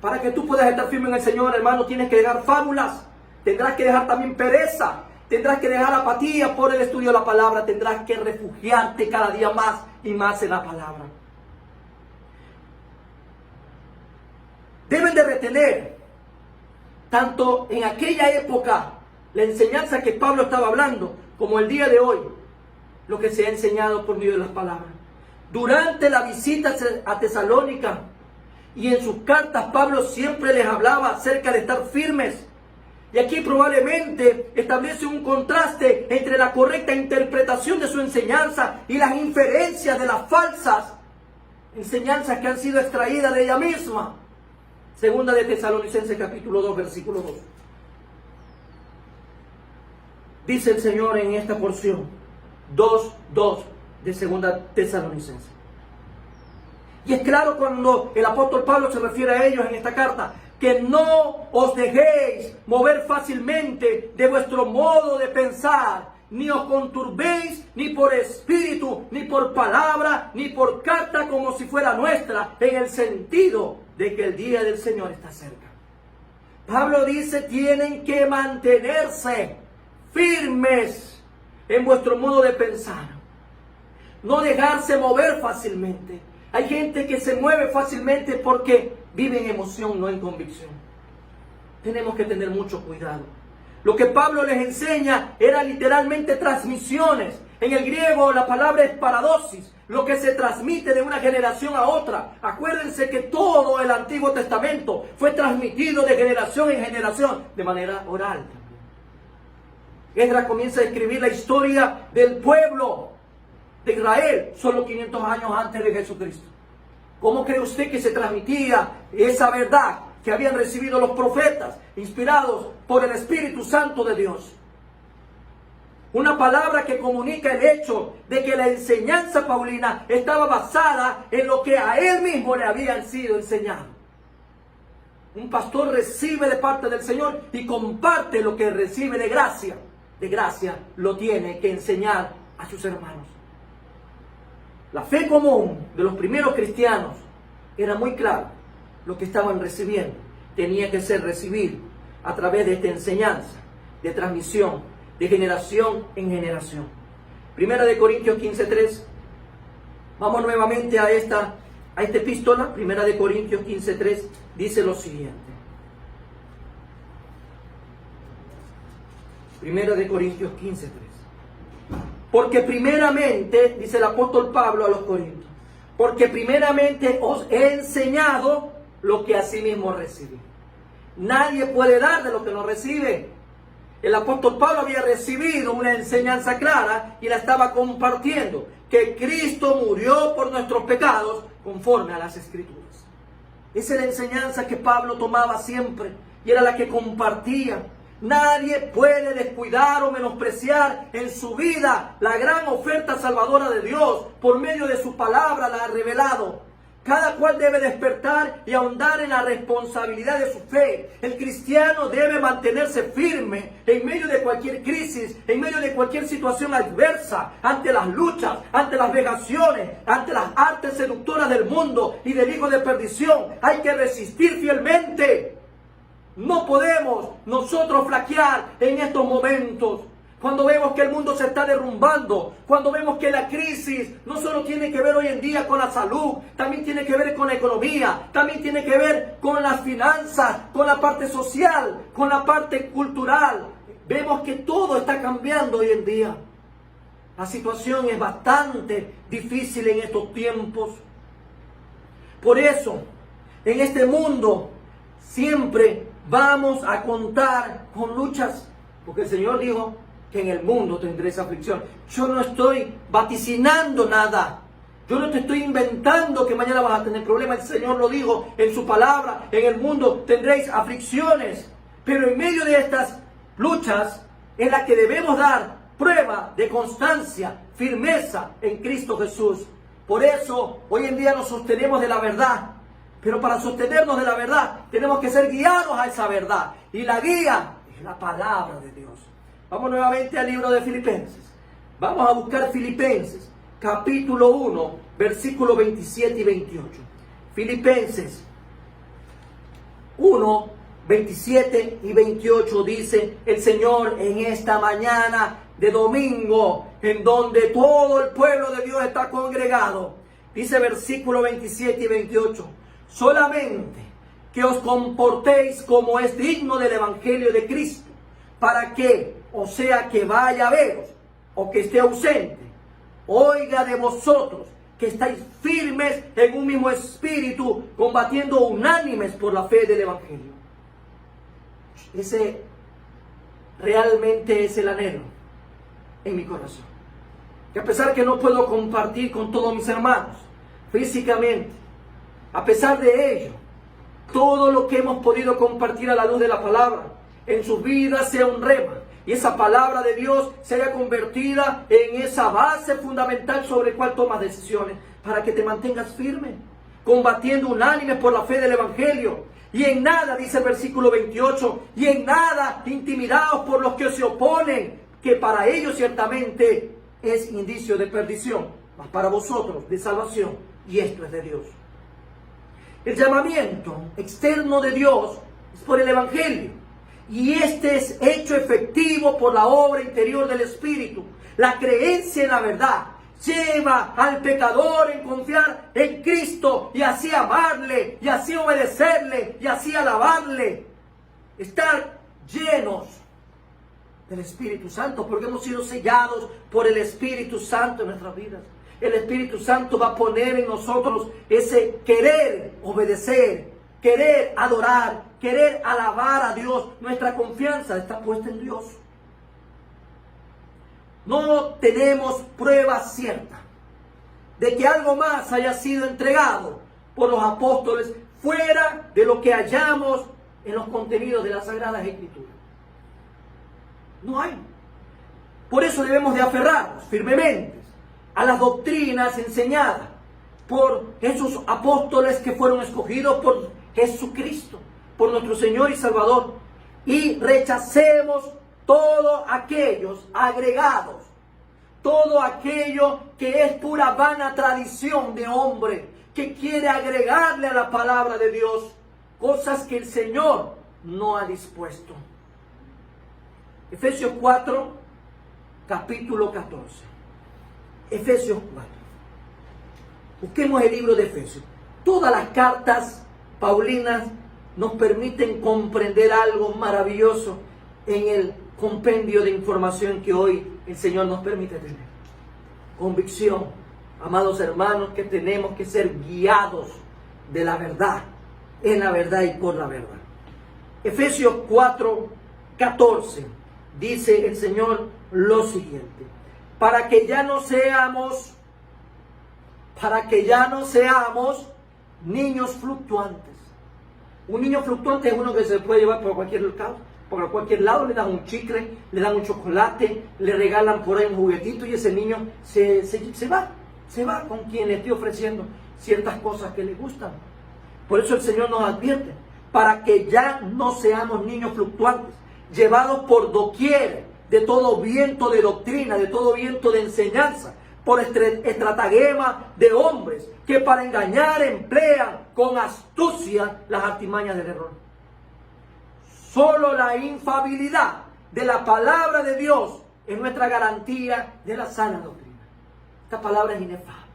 Para que tú puedas estar firme en el Señor, hermano, tienes que dejar fábulas. Tendrás que dejar también pereza. Tendrás que dejar apatía por el estudio de la palabra. Tendrás que refugiarte cada día más y más en la palabra. Deben de retener, tanto en aquella época, la enseñanza que Pablo estaba hablando, como el día de hoy, lo que se ha enseñado por medio de las palabras. Durante la visita a Tesalónica y en sus cartas, Pablo siempre les hablaba acerca de estar firmes. Y aquí probablemente establece un contraste entre la correcta interpretación de su enseñanza y las inferencias de las falsas enseñanzas que han sido extraídas de ella misma. Segunda de Tesalonicenses capítulo 2, versículo 2. Dice el Señor en esta porción, 2:2 de Segunda Tesalonicenses. Y es claro cuando el apóstol Pablo se refiere a ellos en esta carta, que no os dejéis mover fácilmente de vuestro modo de pensar, ni os conturbéis ni por espíritu, ni por palabra, ni por carta como si fuera nuestra, en el sentido de que el día del Señor está cerca. Pablo dice, tienen que mantenerse firmes en vuestro modo de pensar. No dejarse mover fácilmente. Hay gente que se mueve fácilmente porque vive en emoción, no en convicción. Tenemos que tener mucho cuidado. Lo que Pablo les enseña era literalmente transmisiones. En el griego la palabra es paradosis, lo que se transmite de una generación a otra. Acuérdense que todo el Antiguo Testamento fue transmitido de generación en generación, de manera oral. Esdras comienza a escribir la historia del pueblo de Israel, solo 500 años antes de Jesucristo. ¿Cómo cree usted que se transmitía esa verdad que habían recibido los profetas, inspirados por el Espíritu Santo de Dios? Una palabra que comunica el hecho de que la enseñanza paulina estaba basada en lo que a él mismo le habían sido enseñado. Un pastor recibe de parte del Señor y comparte lo que recibe de gracia. De gracia lo tiene que enseñar a sus hermanos. La fe común de los primeros cristianos era muy clara. Lo que estaban recibiendo tenía que ser recibido a través de esta enseñanza, de transmisión, de generación en generación. Primera de Corintios 15:3. Vamos nuevamente a esta epístola. Primera de Corintios 15:3 dice lo siguiente. Primera de Corintios 15:3. Porque primeramente, dice el apóstol Pablo a los Corintios, porque primeramente os he enseñado lo que asimismo recibí. Nadie puede dar de lo que no recibe. El apóstol Pablo había recibido una enseñanza clara y la estaba compartiendo, que Cristo murió por nuestros pecados conforme a las Escrituras. Esa es la enseñanza que Pablo tomaba siempre y era la que compartía. Nadie puede descuidar o menospreciar en su vida la gran oferta salvadora de Dios. Por medio de su palabra la ha revelado. Cada cual debe despertar y ahondar en la responsabilidad de su fe. El cristiano debe mantenerse firme en medio de cualquier crisis, en medio de cualquier situación adversa, ante las luchas, ante las vejaciones, ante las artes seductoras del mundo y del hijo de perdición. Hay que resistir fielmente. No podemos nosotros flaquear en estos momentos. Cuando vemos que el mundo se está derrumbando, cuando vemos que la crisis no solo tiene que ver hoy en día con la salud, también tiene que ver con la economía, también tiene que ver con las finanzas, con la parte social, con la parte cultural. Vemos que todo está cambiando hoy en día. La situación es bastante difícil en estos tiempos. Por eso, en este mundo siempre vamos a contar con luchas, porque el Señor dijo que en el mundo tendréis aflicción. Yo no estoy vaticinando nada. Yo no te estoy inventando que mañana vas a tener problemas. El Señor lo dijo en su palabra. En el mundo tendréis aflicciones. Pero en medio de estas luchas es la que debemos dar prueba de constancia, firmeza en Cristo Jesús. Por eso hoy en día nos sostenemos de la verdad. Pero para sostenernos de la verdad tenemos que ser guiados a esa verdad. Y la guía es la palabra de Dios. Vamos nuevamente al libro de Filipenses. Vamos a buscar Filipenses, capítulo 1, versículos 27 y 28. Filipenses 1, 27 y 28 dice el Señor en esta mañana de domingo, en donde todo el pueblo de Dios está congregado. Dice versículo 27 y 28. Solamente que os comportéis como es digno del Evangelio de Cristo, para que, o sea que vaya a veros, o que esté ausente, oiga de vosotros que estáis firmes en un mismo espíritu, combatiendo unánimes por la fe del Evangelio. Ese realmente es el anhelo en mi corazón. Que a pesar que no puedo compartir con todos mis hermanos físicamente, a pesar de ello, todo lo que hemos podido compartir a la luz de la palabra, en sus vidas sea un rema. Y esa palabra de Dios se haya convertida en esa base fundamental sobre la cual tomas decisiones, para que te mantengas firme, combatiendo unánime por la fe del Evangelio. Y en nada, dice el versículo 28, y en nada intimidados por los que se oponen, que para ellos ciertamente es indicio de perdición, mas para vosotros de salvación, y esto es de Dios. El llamamiento externo de Dios es por el Evangelio, y este es hecho efectivo por la obra interior del Espíritu. La creencia en la verdad lleva al pecador en confiar en Cristo y así amarle, y así obedecerle, y así alabarle. Estar llenos del Espíritu Santo, porque hemos sido sellados por el Espíritu Santo en nuestras vidas. El Espíritu Santo va a poner en nosotros ese querer obedecer, querer adorar, querer alabar a Dios. Nuestra confianza está puesta en Dios. no tenemos prueba cierta de que algo más haya sido entregado por los apóstoles fuera de lo que hallamos en los contenidos de las Sagradas Escrituras. No hay. Por eso debemos de aferrarnos firmemente a las doctrinas enseñadas por esos apóstoles que fueron escogidos por Jesucristo, por nuestro Señor y Salvador, y rechacemos todos aquellos agregados, todo aquello que es pura vana tradición de hombre que quiere agregarle a la palabra de Dios cosas que el Señor no ha dispuesto. Efesios 4, capítulo 14. Efesios 4. Busquemos el libro de Efesios. Todas las cartas paulinas nos permiten comprender algo maravilloso en el compendio de información que hoy el Señor nos permite tener. Convicción, amados hermanos, que tenemos que ser guiados de la verdad, en la verdad y por la verdad. Efesios 4, 14, dice el Señor lo siguiente: para que ya no seamos niños fluctuantes. Un niño fluctuante es uno que se puede llevar por cualquier lado, le dan un chicle, le dan un chocolate, le regalan por ahí un juguetito y ese niño se va con quien le esté ofreciendo ciertas cosas que le gustan. Por eso el Señor nos advierte, para que ya no seamos niños fluctuantes, llevados por doquier de todo viento de doctrina, de todo viento de enseñanza, por estratagema de hombres que para engañar emplean con astucia las artimañas del error. Solo la infalibilidad de la palabra de Dios es nuestra garantía de la sana doctrina. Esta palabra es inefable.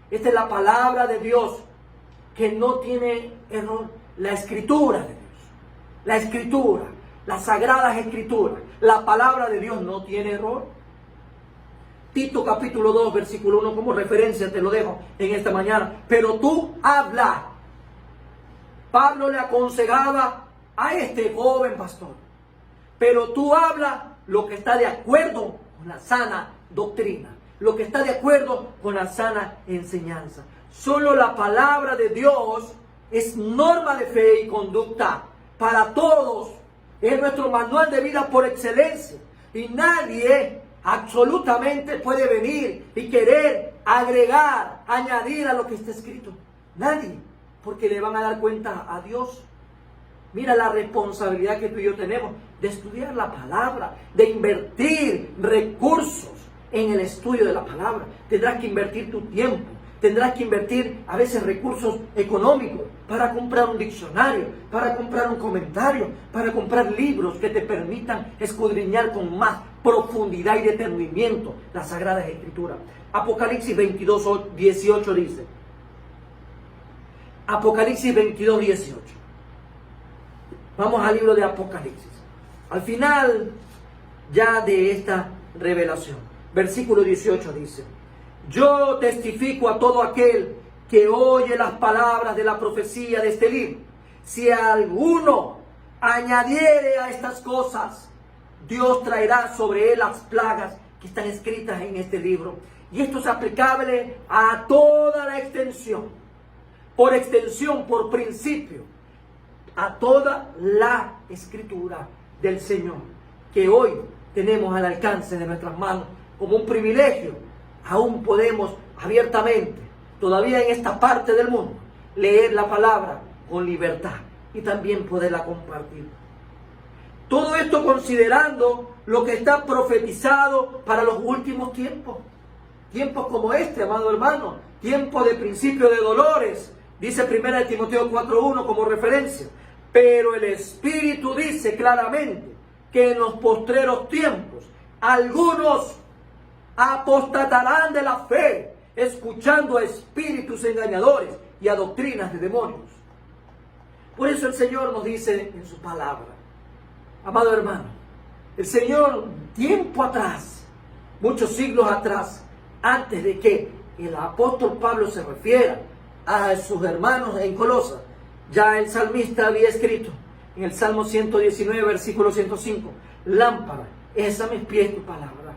Esta es la palabra de Dios que no tiene error. La escritura de Dios, la escritura, las sagradas escrituras, la palabra de Dios no tiene error. Tito capítulo 2 versículo 1 como referencia te lo dejo en esta mañana. Pero tú habla. Pablo le aconsejaba a este joven pastor: pero tú habla lo que está de acuerdo con la sana doctrina, lo que está de acuerdo con la sana enseñanza. Solo la palabra de Dios es norma de fe y conducta para todos. Es nuestro manual de vida por excelencia. Y nadie absolutamente puede venir y querer agregar, añadir a lo que está escrito. Nadie, porque le van a dar cuenta a Dios. Mira la responsabilidad que tú y yo tenemos de estudiar la palabra, de invertir recursos en el estudio de la palabra. Tendrás que invertir tu tiempo, tendrás que invertir a veces recursos económicos para comprar un diccionario, para comprar un comentario, para comprar libros que te permitan escudriñar con más profundidad y detenimiento las Sagradas Escrituras. Apocalipsis 22, 18 dice. Apocalipsis 22, 18. Vamos al libro de Apocalipsis. Al final ya de esta revelación, versículo 18 dice: yo testifico a todo aquel que oye las palabras de la profecía de este libro. Si alguno añadiere a estas cosas, Dios traerá sobre él las plagas que están escritas en este libro. Y esto es aplicable a toda la extensión, por principio, a toda la escritura del Señor, que hoy tenemos al alcance de nuestras manos como un privilegio. Aún podemos abiertamente, todavía en esta parte del mundo, leer la palabra con libertad y también poderla compartir. Todo esto considerando lo que está profetizado para los últimos tiempos. Tiempos como este, amado hermano, tiempo de principio de dolores, dice 1 Timoteo 4:1 como referencia. Pero el Espíritu dice claramente que en los postreros tiempos algunos apostatarán de la fe, escuchando a espíritus engañadores y a doctrinas de demonios. Por eso el Señor nos dice en su palabra, amado hermano, el Señor tiempo atrás, muchos siglos atrás, antes de que el apóstol Pablo se refiera a sus hermanos en Colosas, ya el salmista había escrito en el Salmo 119, versículo 105, lámpara es a mis pies tu palabra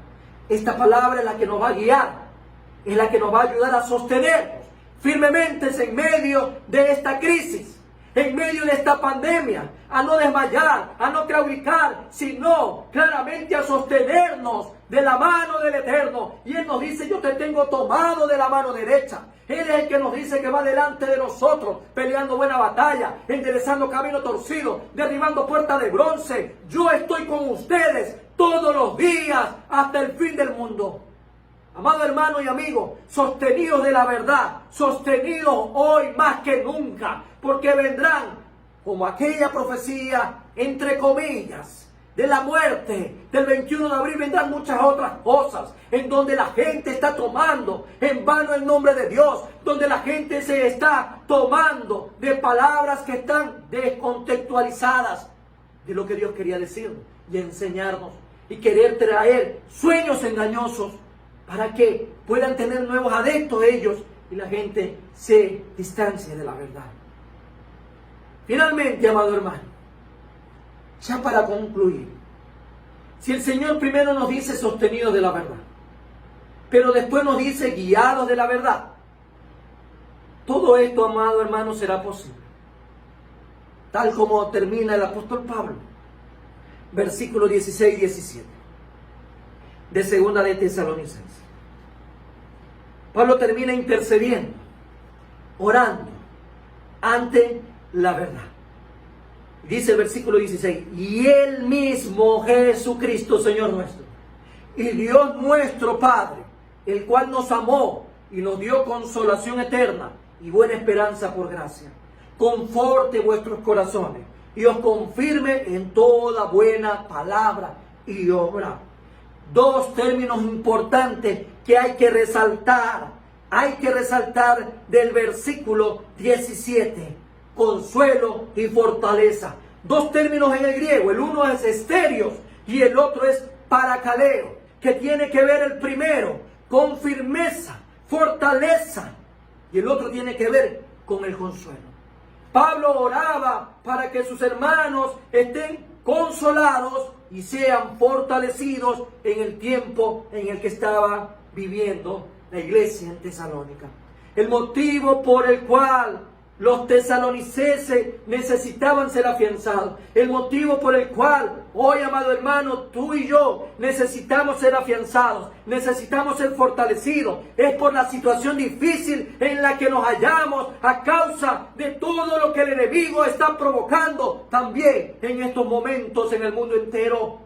Esta palabra es la que nos va a guiar, es la que nos va a ayudar a sostenernos firmemente en medio de esta crisis, en medio de esta pandemia, a no desmayar, a no claudicar, sino claramente a sostenernos de la mano del Eterno. Y Él nos dice: yo te tengo tomado de la mano derecha. Él es el que nos dice que va delante de nosotros, peleando buena batalla, enderezando camino torcido, derribando puertas de bronce. Yo estoy con ustedes todos los días hasta el fin del mundo. Amado hermano y amigo, sostenidos de la verdad, sostenidos hoy más que nunca, porque vendrán, como aquella profecía, entre comillas, de la muerte del 21 de abril, vendrán muchas otras cosas, en donde la gente está tomando en vano el nombre de Dios, donde la gente se está tomando de palabras que están descontextualizadas de lo que Dios quería decir y enseñarnos, y querer traer sueños engañosos para que puedan tener nuevos adeptos ellos y la gente se distancie de la verdad. Finalmente, amado hermano, ya para concluir, si el Señor primero nos dice sostenidos de la verdad, pero después nos dice guiados de la verdad, todo esto, amado hermano, será posible, tal como termina el apóstol Pablo, versículos 16 y 17, de segunda de Tesalonicenses. Pablo termina intercediendo, orando ante la verdad. Dice el versículo 16: y Él mismo, Jesucristo, Señor nuestro, y Dios nuestro Padre, el cual nos amó y nos dio consolación eterna y buena esperanza por gracia, conforte vuestros corazones y os confirme en toda buena palabra y obra. Dos términos importantes que hay que resaltar. Hay que resaltar del versículo 17. Consuelo y fortaleza. Dos términos en el griego. El uno es esterios y el otro es paracaleo. Que tiene que ver el primero con firmeza, fortaleza. Y el otro tiene que ver con el consuelo. Pablo oraba para que sus hermanos estén consolados y sean fortalecidos en el tiempo en el que estaba viviendo la iglesia en Tesalónica. El motivo por el cual los tesalonicenses necesitaban ser afianzados, el motivo por el cual hoy, amado hermano, tú y yo necesitamos ser afianzados, necesitamos ser fortalecidos, es por la situación difícil en la que nos hallamos a causa de todo lo que el enemigo está provocando también en estos momentos en el mundo entero.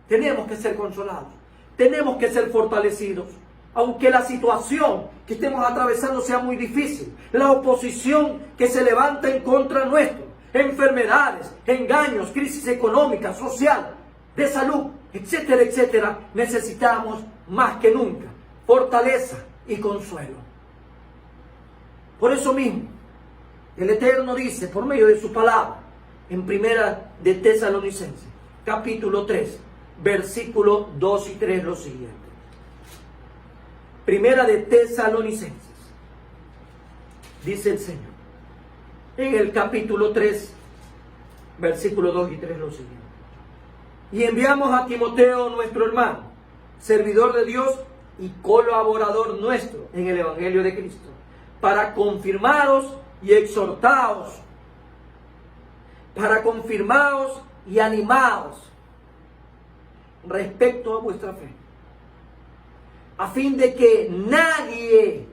Tenemos que ser consolados, tenemos que ser fortalecidos. Aunque la situación que estemos atravesando sea muy difícil, la oposición que se levanta en contra nuestro, enfermedades, engaños, crisis económica, social, de salud, etcétera, etcétera, necesitamos más que nunca fortaleza y consuelo. Por eso mismo, el Eterno dice por medio de su palabra en Primera de Tesalonicenses, capítulo 3, versículos 2 y 3 lo siguiente. Primera de Tesalonicenses, dice el Señor, en el capítulo 3, versículos 2 y 3 lo siguiente. Y enviamos a Timoteo, nuestro hermano, servidor de Dios y colaborador nuestro en el Evangelio de Cristo, para confirmaros y exhortaos, para confirmaos y animaos respecto a vuestra fe, a fin de que nadie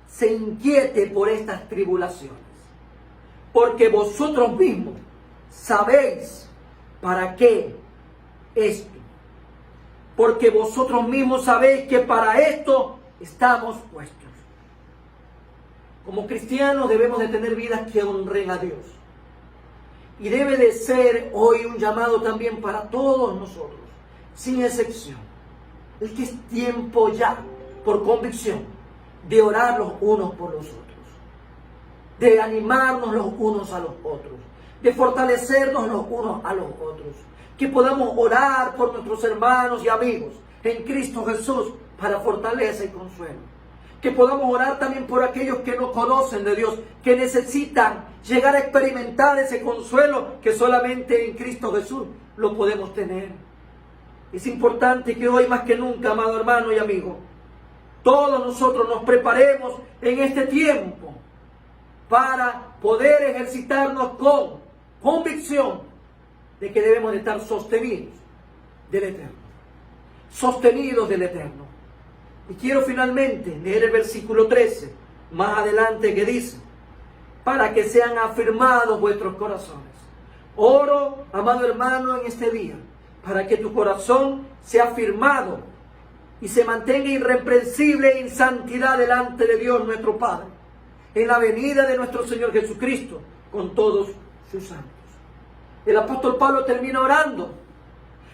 se inquiete por estas tribulaciones, porque vosotros mismos sabéis para qué esto, porque vosotros mismos sabéis que para esto estamos puestos. Como cristianos debemos de tener vidas que honren a Dios, y debe de ser hoy un llamado también para todos nosotros, sin excepción. Es que es tiempo ya, por convicción, de orar los unos por los otros, de animarnos los unos a los otros, de fortalecernos los unos a los otros, que podamos orar por nuestros hermanos y amigos en Cristo Jesús para fortaleza y consuelo, que podamos orar también por aquellos que no conocen de Dios, que necesitan llegar a experimentar ese consuelo que solamente en Cristo Jesús lo podemos tener. Es importante que hoy más que nunca, amado hermano y amigo, todos nosotros nos preparemos en este tiempo para poder ejercitarnos con convicción de que debemos de estar sostenidos del Eterno. Sostenidos del Eterno. Y quiero finalmente leer el versículo 13, más adelante, que dice: para que sean afirmados vuestros corazones. Oro, amado hermano, en este día, para que tu corazón sea afirmado y se mantenga irreprensible en santidad delante de Dios nuestro Padre, en la venida de nuestro Señor Jesucristo, con todos sus santos. El apóstol Pablo termina orando.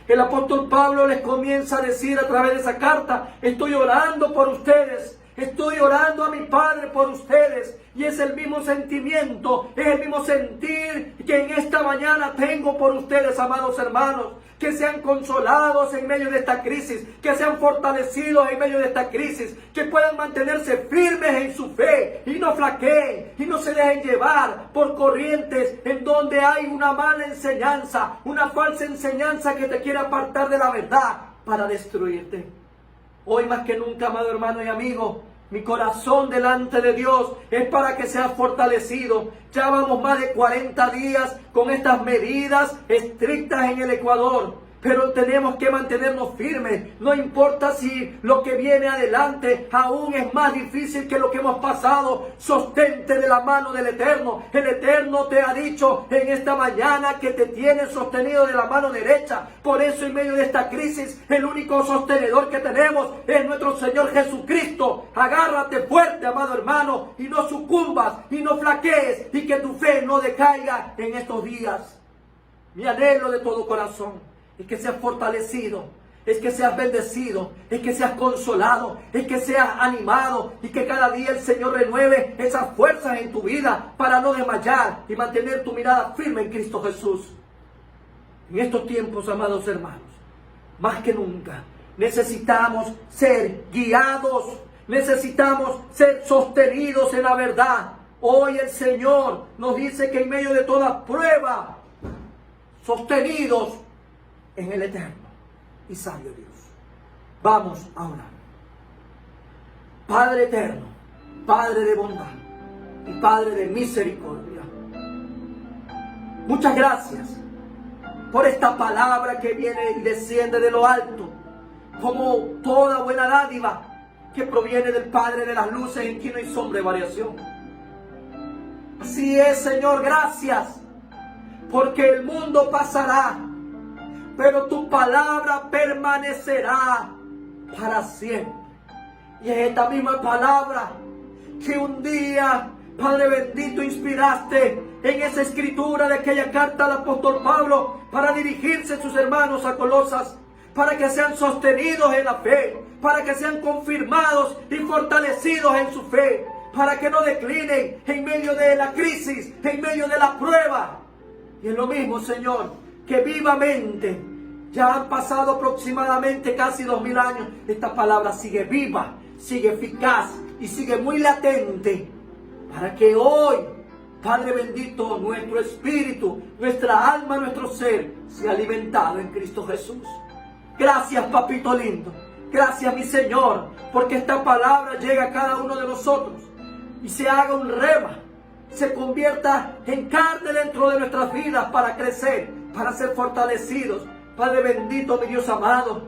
El apóstol Pablo les comienza a decir a través de esa carta: estoy orando por ustedes, estoy orando a mi Padre por ustedes. Y es el mismo sentimiento, es el mismo sentir que en esta mañana tengo por ustedes, amados hermanos. Que sean consolados en medio de esta crisis, que sean fortalecidos en medio de esta crisis, que puedan mantenerse firmes en su fe y no flaqueen y no se dejen llevar por corrientes en donde hay una mala enseñanza, una falsa enseñanza que te quiere apartar de la verdad para destruirte. Hoy más que nunca, amado hermano y amigo, mi corazón delante de Dios es para que seas fortalecido. Ya vamos más de 40 días con estas medidas estrictas en el Ecuador. Pero tenemos que mantenernos firmes. No importa si lo que viene adelante aún es más difícil que lo que hemos pasado. Sostente de la mano del Eterno. El Eterno te ha dicho en esta mañana que te tiene sostenido de la mano derecha. Por eso en medio de esta crisis el único sostenedor que tenemos es nuestro Señor Jesucristo. Agárrate fuerte, amado hermano, y no sucumbas y no flaquees y que tu fe no decaiga en estos días. Mi anhelo de todo corazón es que seas fortalecido, es que seas bendecido, es que seas consolado, es que seas animado y que cada día el Señor renueve esas fuerzas en tu vida para no desmayar y mantener tu mirada firme en Cristo Jesús. En estos tiempos, amados hermanos, más que nunca necesitamos ser guiados, necesitamos ser sostenidos en la verdad. Hoy el Señor nos dice que en medio de toda prueba, sostenidos en el eterno y sabio Dios. Vamos a orar. Padre eterno, Padre de bondad y Padre de misericordia, muchas gracias por esta palabra que viene y desciende de lo alto, como toda buena dádiva que proviene del Padre de las luces, en quien no hay sombra de variación. Así es, Señor, gracias, porque el mundo pasará, pero tu palabra permanecerá para siempre. Y es esta misma palabra que un día, Padre bendito, inspiraste en esa escritura de aquella carta al apóstol Pablo para dirigirse a sus hermanos a Colosas, para que sean sostenidos en la fe, para que sean confirmados y fortalecidos en su fe, para que no declinen en medio de la crisis, en medio de la prueba. Y es lo mismo, Señor, que vivamente, ya han pasado aproximadamente casi 2000 años, esta palabra sigue viva, sigue eficaz y sigue muy latente, para que hoy, Padre bendito, nuestro espíritu, nuestra alma, nuestro ser, sea alimentado en Cristo Jesús. Gracias, papito lindo. Gracias, mi Señor, porque esta palabra llega a cada uno de nosotros y se haga un rema, se convierta en carne dentro de nuestras vidas para crecer, para ser fortalecidos. Padre bendito, mi Dios amado,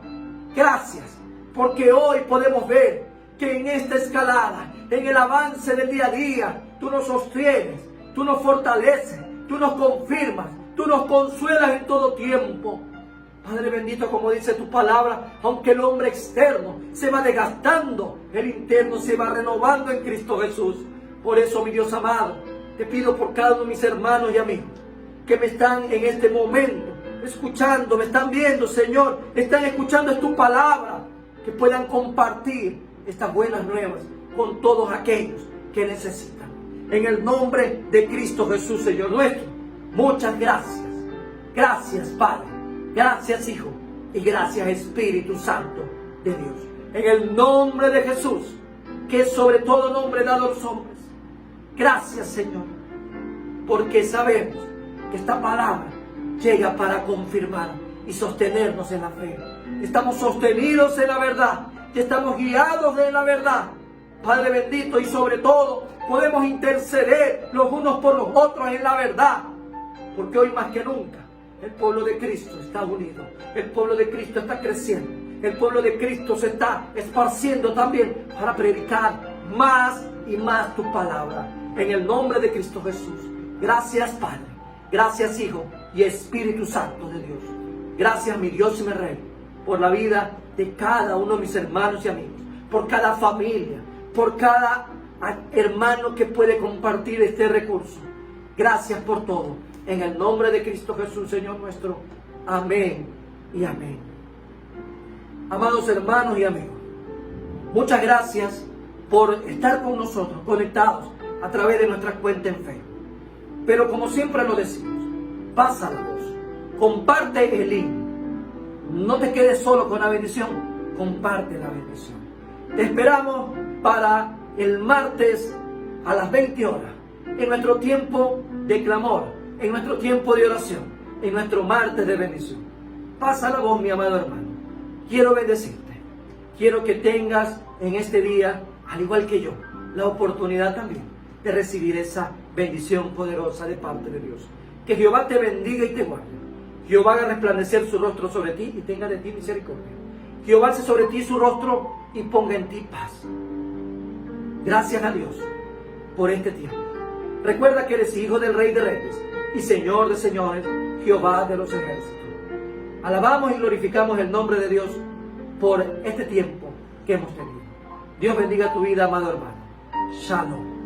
gracias, porque hoy podemos ver que en esta escalada, en el avance del día a día, tú nos sostienes, tú nos fortaleces, tú nos confirmas, tú nos consuelas en todo tiempo. Padre bendito, como dice tu palabra, aunque el hombre externo se va desgastando, el interno se va renovando en Cristo Jesús. Por eso, mi Dios amado, te pido por cada uno de mis hermanos y amigos que me están en este momento escuchando, me están viendo, Señor, están escuchando tu palabra, que puedan compartir estas buenas nuevas con todos aquellos que necesitan. En el nombre de Cristo Jesús, Señor nuestro, muchas gracias. Gracias, Padre. Gracias, Hijo. Y gracias, Espíritu Santo de Dios. En el nombre de Jesús, que es sobre todo nombre dado a los hombres. Gracias, Señor, porque sabemos que esta palabra llega para confirmar y sostenernos en la fe. estamos sostenidos en la verdad, que estamos guiados en la verdad. Padre bendito, y sobre todo podemos interceder los unos por los otros en la verdad, porque hoy más que nunca el pueblo de Cristo está unido, el pueblo de Cristo está creciendo, el pueblo de Cristo se está esparciendo también para predicar más y más tu palabra, en el nombre de Cristo Jesús. Gracias, Padre, gracias, Hijo y Espíritu Santo de Dios. Gracias, mi Dios y mi Rey, por la vida de cada uno de mis hermanos y amigos, por cada familia, por cada hermano que puede compartir este recurso. Gracias por todo. En el nombre de Cristo Jesús, Señor nuestro. Amén y amén. Amados hermanos y amigos, muchas gracias por estar con nosotros, conectados a través de nuestra cuenta en Facebook. Pero como siempre lo decimos, pasa la voz, comparte el link. No te quedes solo con la bendición, comparte la bendición. Te esperamos para el martes a las 20 horas, en nuestro tiempo de clamor, en nuestro tiempo de oración, en nuestro martes de bendición. Pasa la voz, mi amado hermano. Quiero bendecirte. Quiero que tengas en este día, al igual que yo, la oportunidad también de recibir esa bendición poderosa de parte de Dios. Que Jehová te bendiga y te guarde. Jehová haga resplandecer su rostro sobre ti y tenga de ti misericordia. Jehová alce sobre ti su rostro y ponga en ti paz. Gracias a Dios por este tiempo. Recuerda que eres hijo del Rey de Reyes y Señor de señores, Jehová de los ejércitos. Alabamos y glorificamos el nombre de Dios por este tiempo que hemos tenido. Dios bendiga tu vida, amado hermano. Shalom.